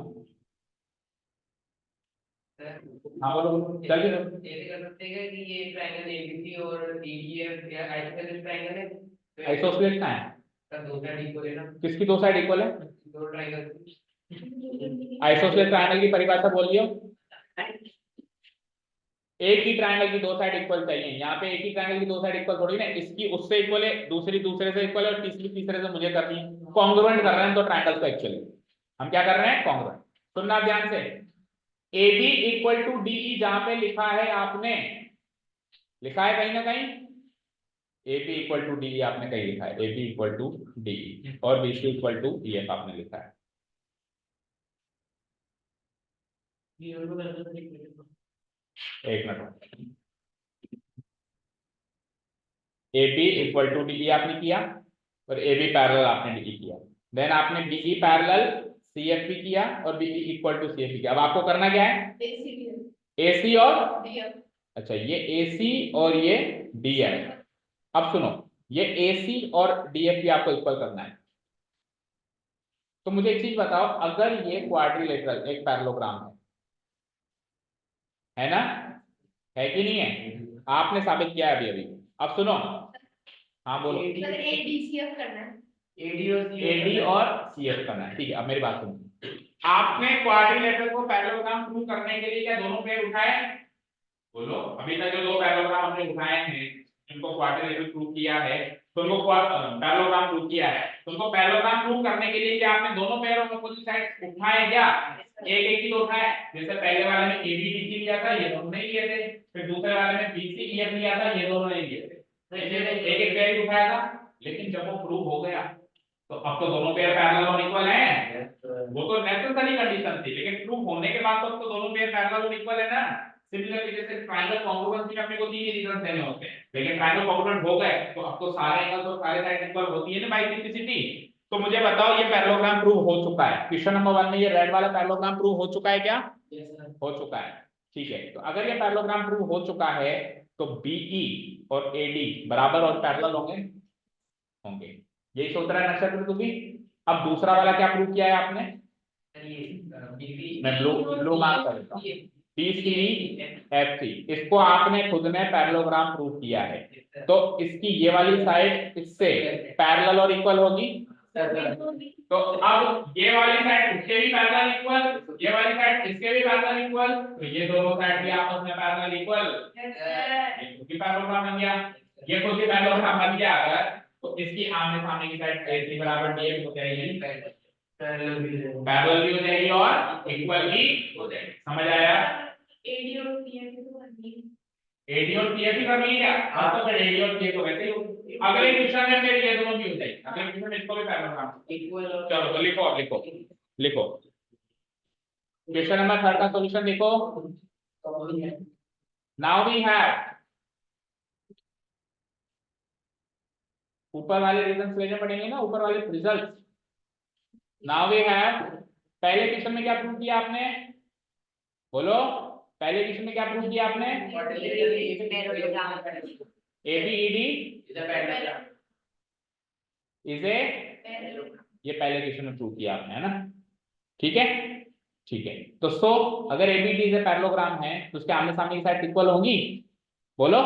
हाँ बोलो बोलो, जल्दी बोलो। ऐसे कर सकते हैं कि ये ट्रायंगल एबीसी और डीईएफ या आइसोसेलेस ट्रायंगल है, तो आइसोसेलेस कहाँ है? का दो साइड इक्वल है ना, किसकी दो साइड इक्वल है? दो ट्रायंगल। आइसोसेलेस ट्रायंगल की परिभाषा बोलिए। एक ही ट्रायंगल की दो साइड इक्वल चाहिए, यहाँ पे एक ही ट्रायंगल की दो साइड इक्वल थोड़ी ना, इसकी उससे इक्वल है, दूसरी दूसरे से इक्वल है, और तीसरी तीसरे से मुझे करनी है। कॉन्ग्रुएंट कर रहे हैं तो ट्रायंगल को एक्चुअली हम क्या कर रहे हैं, कॉन्ग्रुएंट। सुनना ध्यान से, A B equal to D, जहां पे लिखा है आपने, लिखा है कहीं ना कहीं A B equal to D, आपने कहीं लिखा है A B equal to D, और B C equal to E F आपने लिखा है। एक minute, A B equal to D आपने किया, और ए बी पैरेलल आपने डी किया, देन आपने BE parallel C F P किया, और BE equal to C F P किया। अब आपको करना क्या है, ए सी और, अच्छा ये ए सी और ये डी एफ। अब सुनो, ये ए सी और डी एफ भी आपको इक्वल करना है। तो मुझे एक चीज बताओ, अगर ये क्वाड्रिलेटरल एक पैरेललोग्राम है ना, है कि नहीं है, आपने साबित किया है अभी अभी। अब सुनो, हाँ बोलो। एडीसीएफ करना है, एडी और सीएफ करना है, ठीक है। अब मेरी बात सुनो, आपने क्वाड्रिलेटरल को पैरेललोग्राम प्रूव करने के लिए क्या दोनों पेड़ उठाए? बोलो, अभी तक जो दो पैरेललोग्राम हमने उठाए हैं, जिनको क्वाड्रिलेटरल प्रूव किया है, तो उनको पैरेललोग्राम प्रूव किया है, तो उनको पैरेललोग्राम प्रूव करने के लिए क्या आपने दोनों पेड़ और अपोजिट साइड उठाए क्या? एक एक ही तो उठाए। जैसे पहले वाले में एबीडीसी लिया था, ये दोनों नहीं लिए थे, फिर दूसरे वाले में बीसीईएफ लिया था, ये दोनों नहीं लिए थे, तो इसलिए एक एक पेड़ उठाया था। लेकिन जब वो प्रूव हो गया, तो अब तो दोनों पेयर पैरेलल और इक्वल हैं, वो तो नेसेसरी कंडीशन थी, लेकिन प्रूफ होने के बाद तो अब तो दोनों पेयर पैरेलल और इक्वल है ना। सिमिलरली जैसे ट्रायंगल कॉन्ग्रुएंसी में अपने को तीन ही रीजन देने होते हैं, लेकिन ट्रायंगल कॉन्ग्रुएंट हो गए तो अब तो सारे एंगल्स और सारे साइड इक्वल होती है ना बाय सिंप्लिसिटी। तो मुझे बताओ, ये पैरेललोग्राम प्रूव हो चुका है। क्वेश्चन नंबर 1 में ये रेड वाला पैरेललोग्राम प्रूव हो चुका है क्या? हो चुका है, ठीक है। तो अगर ये पैरेललोग्राम प्रूव हो चुका है, तो बीई और एडी बराबर और पैरेलल होंगे, होंगे। यही सोच रहा है नक्षत्र तू भी। अब दूसरा वाला क्या प्रूव किया है आपने? मैं ब्लू मार्क कर देता हूं, BCEFC, इसको आपने खुद ने पैरेललोग्राम प्रूव किया है। तो इसकी ये वाली साइड इससे पैरेलल और इक्वल होगी, तो अब ये वाली साइड इसके भी पैरेलल इक्वल, ये वाली साइड इसके भी पैरेलल इक्वल, तो ये दोनों साइड भी आपस में पैरेलल इक्वल, ये खुद ही पैरेललोग्राम बन गया, ये खुद ही पैरेललोग्राम बन गया। अगर तो इसकी आमने सामने की साइड AC बराबर DF हो जाएगी, पैरेलल भी हो जाएगी और इक्वल भी हो जाएगी। समझ आया? एडी और सीएफ तो करनी है, एडी और सीएफ ही करनी है क्या? हाँ, तो फिर एडी और सीएफ तो वैसे ही होगी। अगले क्वेश्चन में फिर ये दोनों भी हो जाएगी, अगले क्वेश्चन में इसको भी पैरेललोग्राम इक्वल। चलो तो लिखो, अब लिखो लिखो क्वेश्चन नंबर 3 का सॉल्यूशन लिखो। नाउ वी हैव, ऊपर वाले रीजंस लेने पड़ेंगे ना, ऊपर वाले रिजल्ट्स। नाउ वी हैव, पहले क्वेश्चन में क्या प्रूव किया आपने? बोलो, पहले क्वेश्चन में क्या प्रूव किया आपने? ABED इज ए, ये पहले क्वेश्चन में प्रूव किया आपने, है ना? ठीक है, ठीक है। तो सो अगर ABED इज ए पैरेललोग्राम है, तो उसके आमने सामने की साइड इक्वल होंगी। बोलो,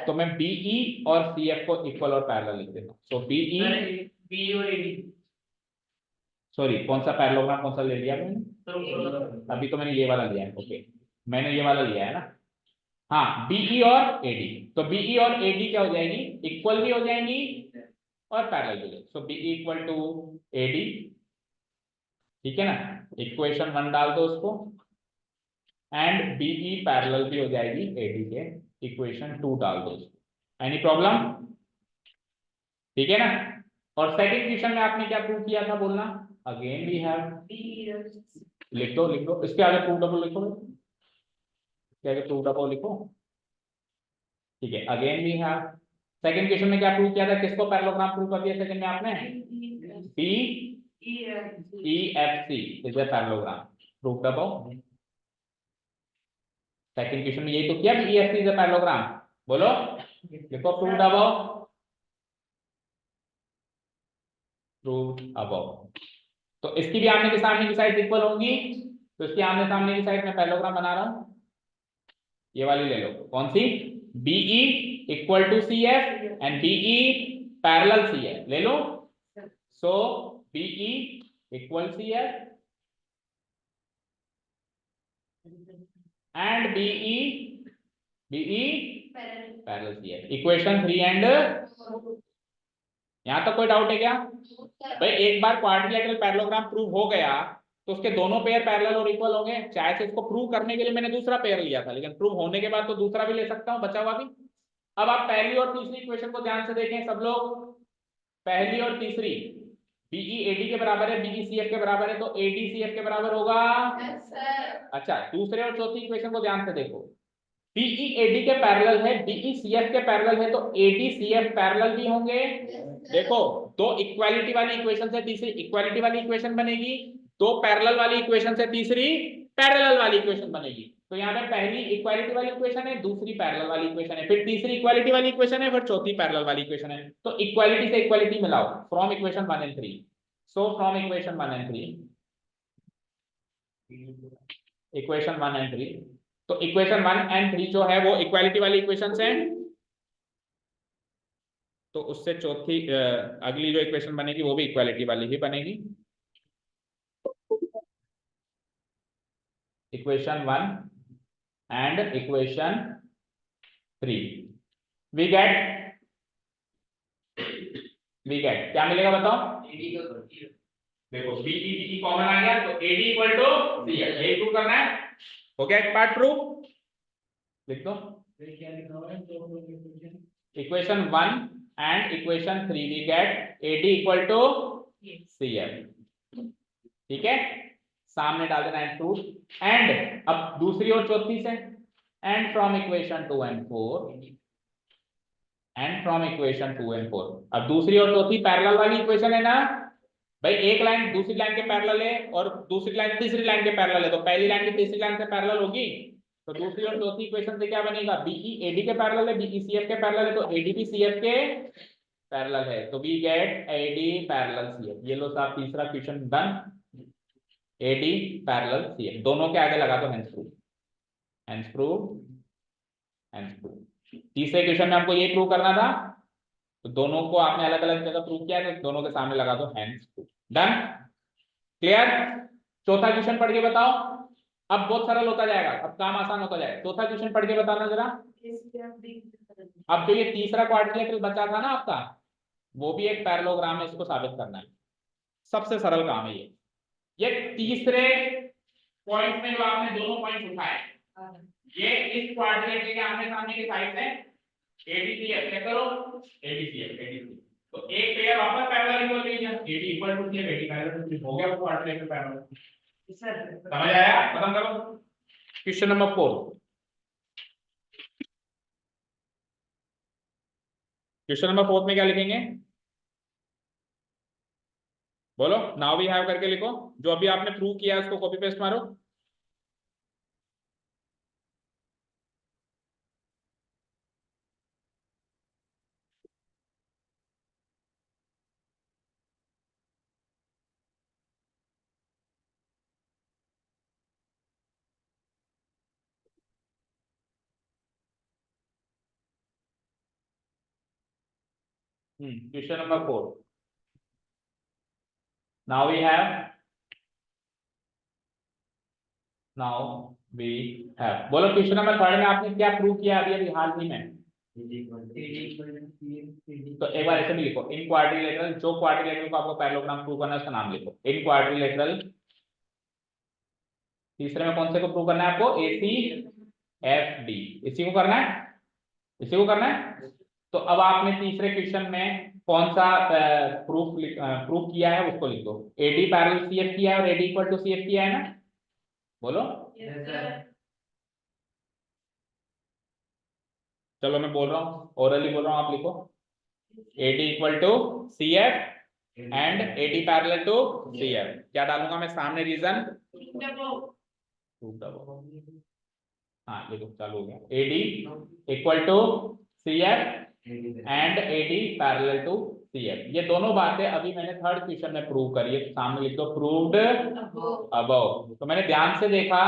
तो मैं BE और CF को इक्वल और पैरेलल लिख देता हूं। सो BE और एडी, सॉरी, कौन सा पैरेललोग्राम कौन सा ले लिया मैंने? अभी तो मैंने ये वाला लिया है, ओके, मैंने ये वाला लिया है ना। हाँ, BE और AD, तो BE और AD क्या हो जाएगी? इक्वल भी हो जाएंगी और पैरेलल भी हो जाएगी। सो BE इक्वल टू AD, ठीक है ना? इक्वेशन 1 डाल दो उसको, एंड BE पैरेलल भी हो जाएगी AD के, इक्वेशन 2 डाल दो उसको। Any problem? ठीक है ना? और सेकंड क्वेश्चन में आपने क्या प्रूव किया था, बोलना। अगेन वी हैव, लिख दो लिख दो, इसके आगे प्रूव डबल लिखो, इसके आगे प्रूव डबल लिखो, ठीक है। Again we have, second question में क्या प्रूव किया था, किसको पैरेललोग्राम प्रूव कर दिया सेकंड में आपने? BEFC is a parallelogram, prove double. Second question में यही तो किया, BEFC इज अ पैरेललोग्राम। बोलो, लिखो प्रूव्ड अबव, प्रूव्ड अबव। तो इसकी भी आमने के सामने की साइड इक्वल होंगी, तो इसकी आमने सामने की साइड में पैरेललोग्राम बना रहा हूं, ये वाली ले लो। कौन सी? BE equal to CF and BE parallel CF ले लो। So BE equal CF and BE parallel CF। Equation 3 and, यहां तक कोई डाउट है क्या? भाई एक बार क्वाड्रिलेटरल पैरेललोग्राम प्रूव हो गया तो उसके दोनों पेयर पैरेलल और इक्वल होंगे। चाहे से इसको प्रूव करने के लिए मैंने दूसरा पेयर लिया था, लेकिन प्रूव होने के बाद तो दूसरा भी ले सकता हूं, बचा हुआ भी। अब आप पहली और तीसरी इक्वेशन को ध्यान से देखें सब लोग। पहली और तीसरी, BE AD के बराबर है, BE CF के बराबर है, तो AD CF के बराबर होगा। अच्छा, दूसरे और चौथी इक्वेशन को ध्यान से देखो। BE AD के पैरेलल है, BE CF के पैरेलल है, तो AD CF पैरेलल भी होंगे। देखो, दो इक्वालिटी वाली इक्वेशन से तीसरी इक्वालिटी वाली इक्वेशन बनेगी, दो पैरेलल वाली इक्वेशन से तीसरी पैरेलल वाली इक्वेशन बनेगी। तो यहाँ पे पहली इक्वालिटी वाली इक्वेशन है, दूसरी पैरेलल वाली इक्वेशन है, फिर तीसरी इक्वालिटी वाली इक्वेशन है, फिर चौथी पैरेलल वाली इक्वेशन है। तो इक्वालिटी से इक्वालिटी मिलाओ from equation 1 and 3। So from equation 1 and 3, equation 1 and 3, तो इक्वेशन 1 एंड 3 जो है वो इक्वालिटी वाली इक्वेशन है। तो उससे चौथी अगली जो इक्वेशन बनेगी वो भी इक्वालिटी वाली ही बनेगी। Equation 1 and equation 3, we get क्या मिलेगा बताओ? देखो BE कॉमन आ गया, तो AD इक्वल टू CF, यही प्रूव करना है। हो गया एक पार्ट प्रूव, लिख दो। Equation 1 and equation 3 we get AD equal to CF, ठीक है, सामने डाल देना है प्रूफ। एंड अब दूसरी और चौथी से, and from equation 2 and 4, and from equation 2 and 4। अब दूसरी और चौथी पैरेलल वाली इक्वेशन है ना भाई, एक लाइन दूसरी लाइन के पैरेलल है और दूसरी लाइन तीसरी लाइन के पैरेलल है, तो पहली लाइन की तीसरी लाइन से पैरेलल होगी, तो दूसरी और चौथी इक्वेशन से क्या बनेगा? BE AD के पैरेलल है, BE CF के पैरेलल है, तो AD भी CF के पैरेलल है, तो we get AD parallel CF। ये लो साहब, तीसरा question done. AD parallel CF, दोनों के आगे लगा दो hence proof, hence proof, hence proof. तीसरे क्वेश्चन में हमको ये प्रूव करना था, तो दोनों को आपने अलग अलग जगह प्रूव किया, तो दोनों के सामने लगा दो हेंस प्रूफ। Done, clear? चौथा क्वेश्चन पढ़ के बताओ। अब बहुत सरल होता जाएगा, अब काम आसान होता जाएगा। चौथा क्वेश्चन पढ़ के बताना जरा। अब जो ये तीसरा क्वाड्रिलेटरल बचा था ना आपका, वो भी एक पैरेललोग्राम है, इसको साबित करना है। सबसे सरल काम है ये तीसरे पॉइंट में जो आपने दोनों पॉइंट उठाए, ये इस क्वाड्रिलेटरल के आमने सामने की साइड में ADCF चेक करो, ADCF, तो एक पेयर वापस पैरेलल इक्वल लीजिए, AD equal to CF, AD parallel to, हो गया वो क्वाड्रिलेटरल पैरेलल। समझ आया? खत्म करो। क्वेश्चन नंबर 4, क्वेश्चन नंबर 4 में क्या लिखेंगे? बोलो, नाउ वी हैव करके लिखो, जो अभी आपने प्रूव किया है उसको कॉपी पेस्ट मारो। Question number 4, now we have, now we have, बोलो क्वेश्चन नंबर 3 में आपने क्या प्रूव किया अभी अभी हाल ही में? तो एक बार ऐसे भी लिखो, इन क्वाड्रिलेटरल, जो क्वाड्रिलेटरल को आपको पैरेललोग्राम प्रूव करना है उसका नाम लिखो, इन क्वाड्रिलेटरल। तीसरे में कौन से को प्रूव करना है आपको? ACFD, इसी को करना है, इसी को करना है। तो अब आपने तीसरे क्वेश्चन में कौन सा प्रूफ किया है उसको लिख दो। AD पैरेलल CF किया है और AD इक्वल टू CF किया है ना, बोलो। चलो मैं बोल रहा हूँ, ओरली बोल रहा हूँ, आप लिखो AD equal to CF and AD parallel to CF। क्या डालूंगा मैं सामने? रीजन, हाँ ये तो चालू हो गया, AD equal to CF and AD parallel to CF। ये दोनों बातें अभी मैंने थर्ड क्वेश्चन में प्रूव करी है, तो सामने लिख दो प्रूव्ड अबव। तो मैंने ध्यान से देखा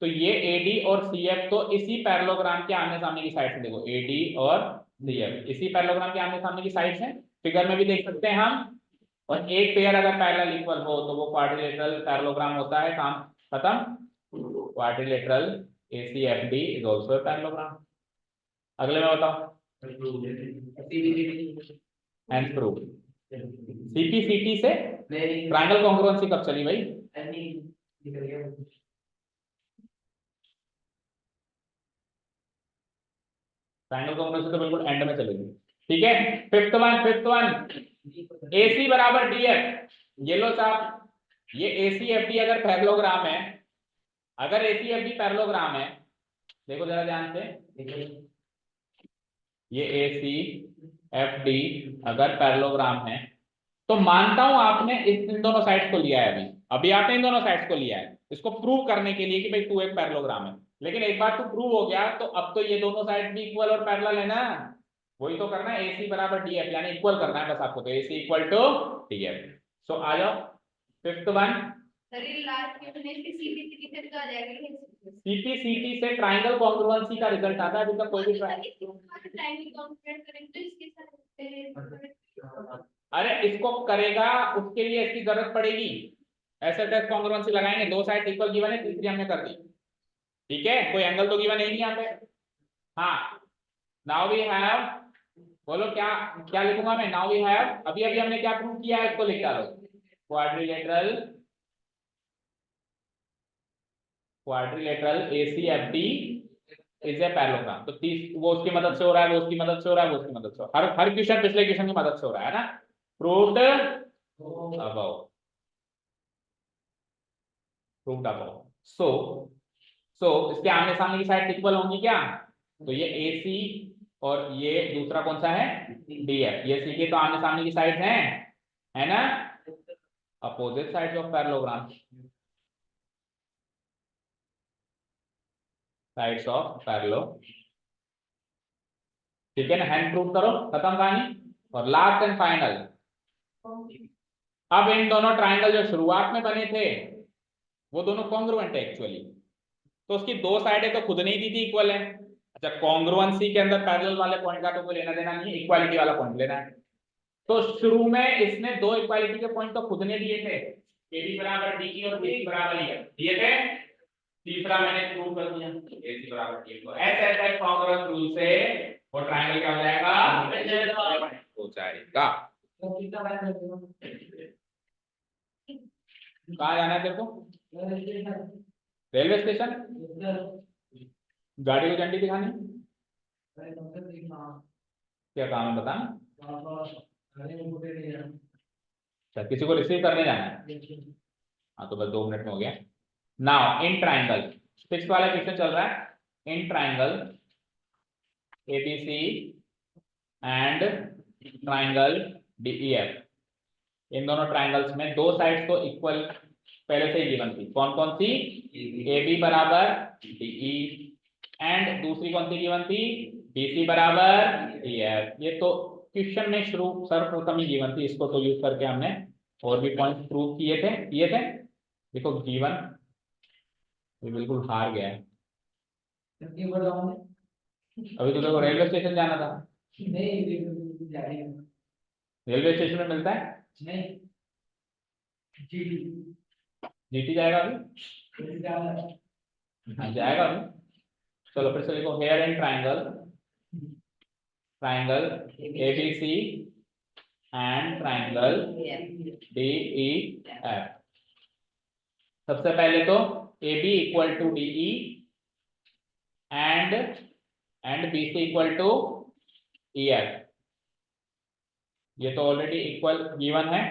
तो ये AD और CF तो इसी पैरेललोग्राम के आमने सामने की साइड से, देखो AD और CF इसी पैरेललोग्राम के आमने सामने की साइड से, फिगर में भी देख सकते हैं हम। और एक पेयर अगर पैरेलल इक्वल हो तो वो क्वाड्रिलेटरल पैरेललोग्राम होता है, काम खत्म। Quadrilateral ACFD is also a parallelogram. अगले में बताओ, एंड प्रूव CPCT से ट्रायंगल कॉन्ग्रुएंसी कब चली भाई? ट्रायंगल कॉन्ग्रुएंसी तो बिल्कुल एंड में चलेगी। ठीक है, फिफ्थ वन AC बराबर DF। ये लो साहब, ये ACFD अगर पैरेललोग्राम है, अगर ACFD पैरेललोग्राम है, देखो जरा ध्यान से, ये ACFD अगर पैरेललोग्राम है तो मानता हूं आपने इन दोनों साइड्स को लिया है, अभी अभी आपने इन दोनों साइड्स को लिया है इसको प्रूव करने के लिए कि भाई तू एक पैरेललोग्राम है। लेकिन एक बार तू प्रूव हो गया तो अब तो ये दोनों साइड भी इक्वल और पैरेलल है ना, वही तो करना है, AC बराबर DF यानी इक्वल करना है बस आपको, तो AC इक्वल टू DF। सो आ जाओ फिफ्थ वन, CPCT से ट्रायंगल कॉन्ग्रुएंसी का रिजल्ट आता है, अभी तक कोई भी अरे इसको करेगा उसके लिए इसकी जरूरत पड़ेगी, ऐसे टेस्ट कॉन्ग्रुएंसी लगाएंगे, दो साइड इक्वल गिवन है, तीसरी हमने कर दी। ठीक है, कोई एंगल तो गिवन है नहीं यहाँ पे। हाँ नाउ वी हैव, बोलो क्या क्या लिखूंगा मैं, नाउ वी हैव, अभी अभी हमने क्या प्रूव किया है इसको लिख डालो, quadrilateral ACFD is a parallelogram. तो तीस वो उसकी मदद से हो रहा है, वो उसकी मदद से हो रहा है, वो उसकी मदद से हो रहा है, हर क्वेश्चन पिछले क्वेश्चन की मदद से हो रहा है ना, प्रूव्ड अबव, प्रूव्ड अबव। सो इसके आमने सामने की साइड इक्वल होंगी क्या, तो ये AC और ये दूसरा कौन सा है DF, ये C के तो आमने सामने की साइड है ना, opposite sides of parallelogram, sides of parallel. ठीक है ना, हैंड प्रूव करो, खत्म कहानी। और लास्ट एंड फाइनल, अब इन दोनों ट्राइंगल जो शुरुआत में बने थे वो दोनों कॉन्ग्रुएंट है एक्चुअली, तो उसकी दो साइडें तो खुद नहीं दी थी इक्वल है। अच्छा, कॉन्ग्रुएंसी के अंदर पैरेलल वाले पॉइंट का तो कोई लेना देना नहीं है, इक्वालिटी वाला पॉइंट लेना है। तो शुरू में इसने दो इक्वालिटी के पॉइंट तो खुद ने दिए थे, AB बराबर DE और BC बराबर EF दिए थे, तीसरा मैंने प्रूव कर दिया AC बराबर DE। तो SSF कॉन्ग्रुएंस रूल से वो ट्रायंगल क्या हो जाएगा, हो जाएगा। कहाँ जाना है तेरे को, रेलवे स्टेशन, गाड़ी को झंडी दिखानी, क्या काम है बताना, अच्छा किसी को रिसीव करने जाना है, हाँ तो बस 2 मिनट में हो गया। नाउ इन ट्राइंगल, सिक्स वाला क्वेश्चन चल रहा है, in triangle ABC and triangle DEF, इन दोनों ट्राइंगल्स में दो साइड्स तो इक्वल पहले से ही गिवन थी, कौन कौन सी, AB बराबर DE एंड दूसरी कौन सी गिवन थी, BC बराबर DF। ये तो क्वेश्चन में शुरू सर्वप्रथम ही गिवन थी, इसको तो यूज करके हमने और भी पॉइंट प्रूव किए थे। देखो गिवन, ये बिल्कुल हार गया है, अभी तो देखो रेलवे स्टेशन जाना था, रेलवे स्टेशन में मिलता है नहीं, GT जाएगा अभी, हाँ जाएगा अभी। चलो फिर से लिखो, here and triangle ABC and triangle DEF। सबसे पहले तो AB equal to DE and BC equal to EF, ये तो ऑलरेडी इक्वल गिवन है,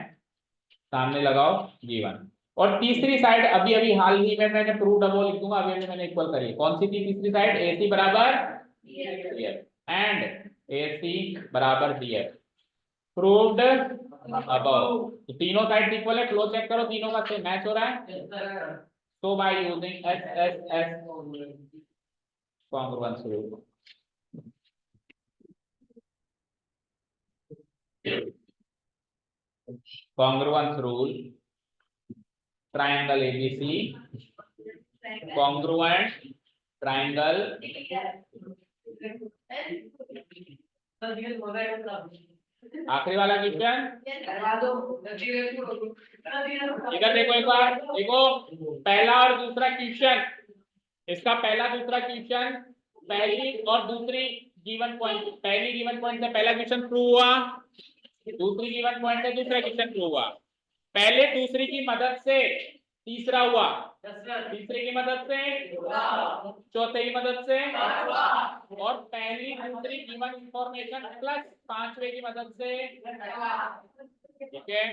सामने लगाओ गिवन। और तीसरी साइड अभी अभी हाल ही में मैंने प्रूव्ड अब वो लिख दूंगा, अभी अभी मैंने इक्वल करी, कौन सी थी तीसरी साइड, AC बराबर DF एंड AC बराबर DF, प्रूव्ड अबव। तो तीनों साइड इक्वल है, क्लोज चेक करो तीनों का सेम मैच हो रहा है, so by using SSS congruence rule. Congruence rule, triangle ABC, congruent triangle. आखिरी वाला क्वेश्चन इधर देखो एक बार, देखो पहला और दूसरा क्वेश्चन, इसका पहला दूसरा क्वेश्चन, पहली और दूसरी गिवन पॉइंट, पहली गिवन पॉइंट से पहला क्वेश्चन प्रूव हुआ, दूसरी गिवन पॉइंट से दूसरा क्वेश्चन प्रूव हुआ, पहले दूसरी की मदद से तीसरा हुआ, तीसरे की मदद से चौथे की मदद से, और पहली दूसरी गिवन इंफॉर्मेशन प्लस पांचवे की मदद से। ठीक है।